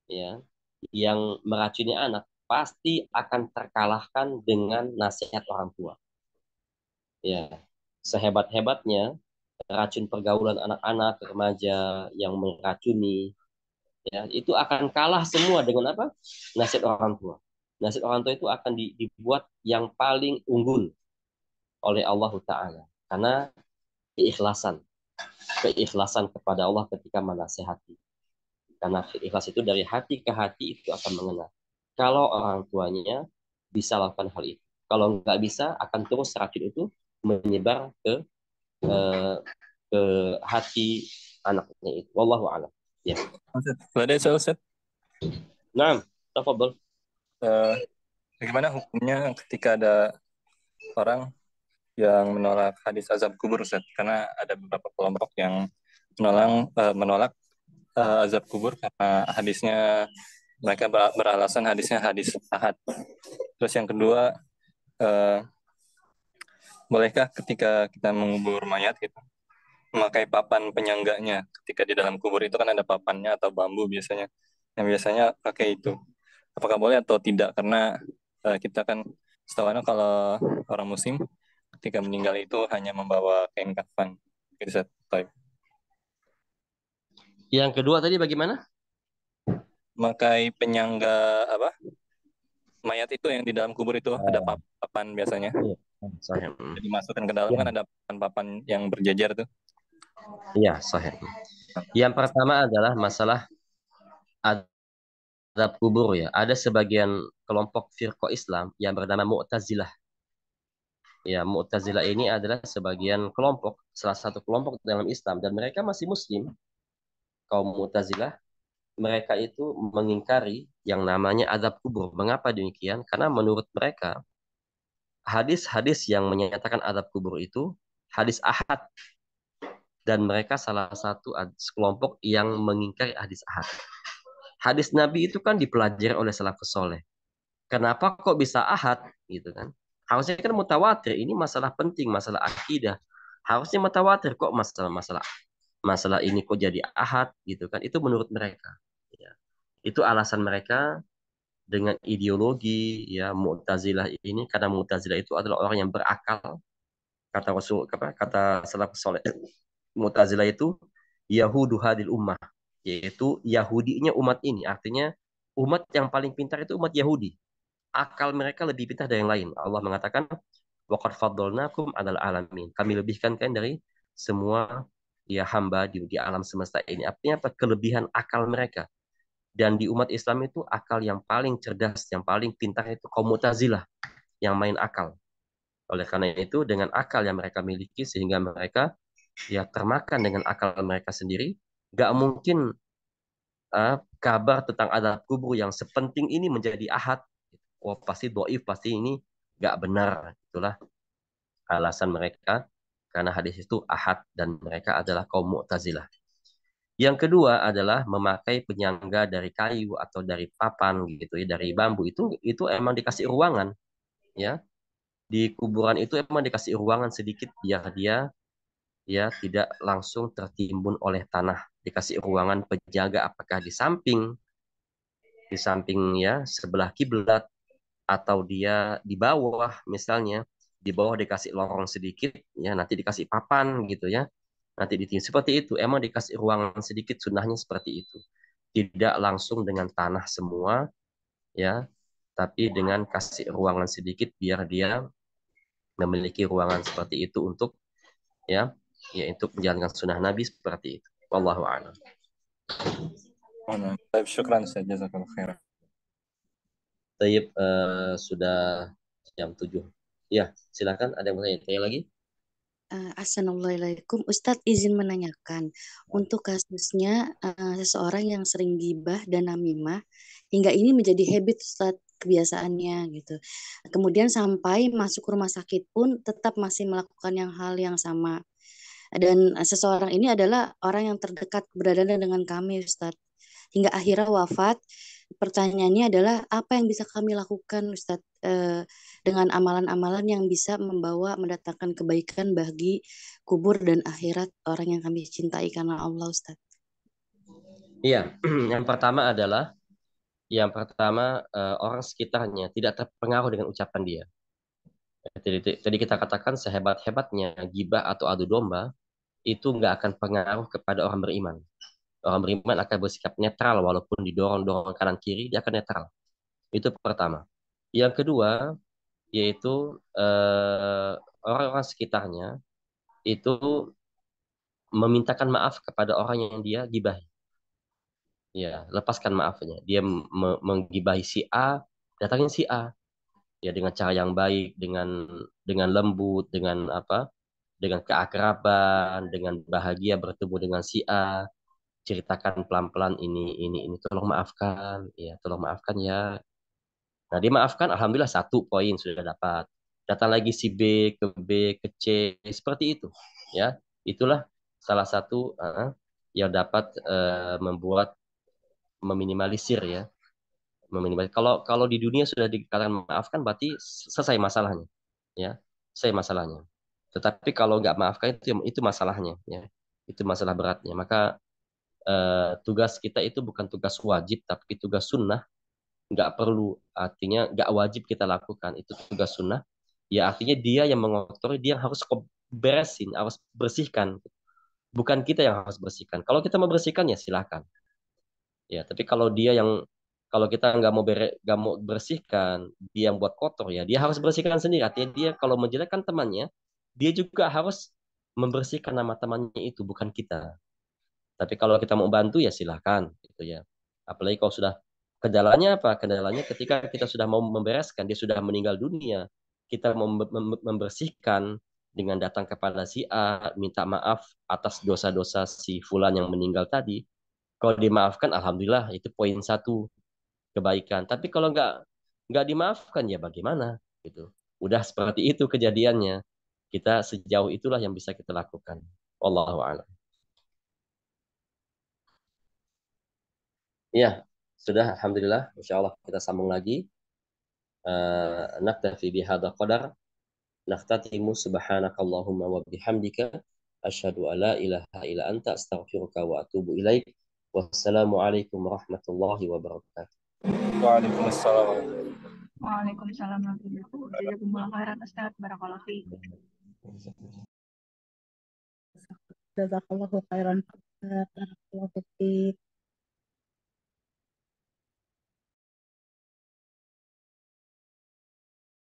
Speaker 1: ya yang meracuni anak pasti akan terkalahkan dengan nasihat orang tua. Ya, sehebat-hebatnya racun pergaulan anak-anak remaja yang meracuni ya itu akan kalah semua dengan apa? Nasihat orang tua. Nasihat orang tua itu akan dibuat yang paling unggul oleh Allah Ta'ala. Karena keikhlasan. Keikhlasan kepada Allah ketika menasehati. Karena ikhlas itu dari hati ke hati itu akan mengena. Kalau orang tuanya bisa lakukan hal itu. Kalau nggak bisa, akan terus racun itu menyebar eh, ke hati anaknya itu. Wallahu a'lam. Ya.
Speaker 4: Ada soal Ustaz.
Speaker 1: Nah, tafadhol.
Speaker 4: Bagaimana hukumnya ketika ada orang yang menolak hadis azab kubur Ustaz? Karena ada beberapa kelompok yang menolak azab kubur karena hadisnya, mereka beralasan hadisnya hadis ahad. Terus yang kedua, eh, bolehkah ketika kita mengubur mayat gitu memakai papan penyangganya? Ketika di dalam kubur itu kan ada papannya atau bambu biasanya, yang biasanya pakai itu. Apakah boleh atau tidak? Karena kita kan setahu Ana kalau orang muslim ketika meninggal itu hanya membawa kain kafan. Gitu, Ustaz. Baik.
Speaker 1: Yang kedua tadi bagaimana?
Speaker 4: Memakai penyangga apa? Mayat itu yang di dalam kubur itu ada papan biasanya.
Speaker 1: Iya, sahih.
Speaker 4: Jadi dimasukkan ke dalam
Speaker 1: Ya,
Speaker 4: kan ada papan-papan yang berjejer tuh.
Speaker 1: iya, sahih. Yang pertama adalah masalah azab kubur ya. Ada sebagian kelompok firqah Islam yang bernama Mu'tazilah. Ya, Mu'tazilah ini adalah sebagian kelompok, salah satu kelompok dalam Islam, dan mereka masih Muslim. Kaum Mu'tazilah, mereka itu mengingkari yang namanya azab kubur. Mengapa demikian? Karena menurut mereka hadis-hadis yang menyatakan azab kubur itu hadis ahad, dan mereka salah satu kelompok yang mengingkari hadis ahad. Hadis Nabi itu kan dipelajari oleh salafus soleh. Kenapa kok bisa ahad gitu kan? Harusnya kan mutawatir. Ini masalah penting, masalah akidah. Harusnya mutawatir, kok masalah masalah ini kok jadi ahad gitu kan? Itu menurut mereka. Ya. Itu alasan mereka dengan ideologi ya Mu'tazilah ini, karena Mu'tazilah itu adalah orang yang berakal. Kata Rasul, kata salafus soleh, Mu'tazilah itu Yahudu hadil ummah, yaitu Yahudinya umat ini. Artinya umat yang paling pintar itu umat Yahudi. Akal mereka lebih pintar dari yang lain. Allah mengatakan, waqad faddalnakum 'alal alamin. Kami lebihkan kalian dari semua ya hamba di alam semesta ini. Artinya apa? Kelebihan akal mereka. Dan di umat Islam itu akal yang paling cerdas, yang paling pintar itu kaum Mu'tazilah yang main akal. Oleh karena itu dengan akal yang mereka miliki sehingga mereka ya termakan dengan akal mereka sendiri, gak mungkin kabar tentang adab kubur yang sepenting ini menjadi ahad. Oh, pasti doif, pasti ini gak benar. Itulah alasan mereka, karena hadis itu ahad dan mereka adalah kaum Mu'tazilah. Yang kedua adalah memakai penyangga dari kayu atau dari papan gitu ya, dari bambu. Itu emang dikasih ruangan ya. Di kuburan itu emang dikasih ruangan sedikit biar dia ya tidak langsung tertimbun oleh tanah. Dikasih ruangan penjaga, apakah di samping ya sebelah kiblat, atau dia di bawah, misalnya di bawah dikasih lorong sedikit ya, nanti dikasih papan gitu ya, nanti ditinggi seperti itu. Emang dikasih ruangan sedikit, sunnahnya seperti itu, tidak langsung dengan tanah semua ya, tapi dengan kasih ruangan sedikit biar dia memiliki ruangan seperti itu untuk ya untuk menjalankan sunnah Nabi seperti itu. Wallahu a'lam.
Speaker 4: Baik, syukran Ustaz, jazakallahu khairan.
Speaker 1: Tayyib, sudah jam 7. Ya, silakan ada yang mau tanya lagi?
Speaker 2: Assalamualaikum, Ustadz izin menanyakan untuk kasusnya seseorang yang sering gibah dan namimah hingga ini menjadi habit Ustadz kebiasaannya gitu. Kemudian sampai masuk rumah sakit pun tetap masih melakukan hal yang sama. Dan seseorang ini adalah orang yang terdekat berada dengan kami Ustadz. Hingga akhirnya wafat. Pertanyaannya adalah apa yang bisa kami lakukan Ustadz dengan amalan-amalan yang bisa mendatangkan kebaikan bagi kubur dan akhirat orang yang kami cintai karena Allah Ustadz.
Speaker 1: Iya, yang pertama orang sekitarnya tidak terpengaruh dengan ucapan dia. Tadi kita katakan sehebat-hebatnya gibah atau adu domba itu nggak akan pengaruh kepada orang beriman. Orang beriman akan bersikap netral walaupun didorong-dorong kanan kiri dia akan netral. Itu pertama. Yang kedua yaitu orang-orang sekitarnya itu memintakan maaf kepada orang yang dia gibahi. Ya, lepaskan maafnya. Dia menggibahi si A, datangin si A. Ya dengan cara yang baik, dengan lembut, dengan apa? Dengan keakraban, dengan bahagia bertemu dengan si A. Ceritakan pelan-pelan ini tolong maafkan, ya tolong maafkan ya. Nah, dimaafkan, alhamdulillah satu poin sudah dapat. Datang lagi si B, ke C, seperti itu. Ya, itulah salah satu yang dapat membuat meminimalisir ya, meminimalisir. Kalau kalau di dunia sudah dikatakan maafkan, berarti selesai masalahnya, ya, selesai masalahnya. Tetapi kalau nggak maafkan itu masalahnya, ya, itu masalah beratnya. Maka tugas kita itu bukan tugas wajib, tapi tugas sunnah nggak perlu artinya nggak wajib kita lakukan itu tugas sunnah ya artinya dia yang mengotori dia yang harus beresin harus bersihkan bukan kita yang harus bersihkan kalau kita mau bersihkan ya silakan ya tapi kalau kita nggak mau bersihkan dia yang buat kotor ya dia harus bersihkan sendiri artinya dia kalau menjelekkan temannya dia juga harus membersihkan nama temannya itu bukan kita tapi kalau kita mau bantu ya silakan gitu ya apalagi kalau sudah kendalanya apa? Kendalanya ketika kita sudah mau membereskan, dia sudah meninggal dunia, kita mau membersihkan dengan datang kepada si A, minta maaf atas dosa-dosa si Fulan yang meninggal tadi. Kalau dimaafkan, alhamdulillah itu poin satu kebaikan. Tapi kalau nggak dimaafkan ya bagaimana? Gitu. Udah seperti itu kejadiannya. Kita sejauh itulah yang bisa kita lakukan. Wallahu a'lam. Ya, sudah alhamdulillah. Insya Allah kita sambung lagi. نكتفي بهذا القدر نختتم سبحانك اللهم وبحمدك أشهد أن لا إله إلا أنت أستغفرك وأتوب إليك والسلام عليكم ورحمة الله وبركاته.
Speaker 4: Waalaikumsalam.
Speaker 5: Waalaikumsalam warahmatullahi wabarakatuh. Jazakumullah khairan Ustaz. Barakallahu fiik.
Speaker 6: Jazakallahu khairan. Barakallahu fiik.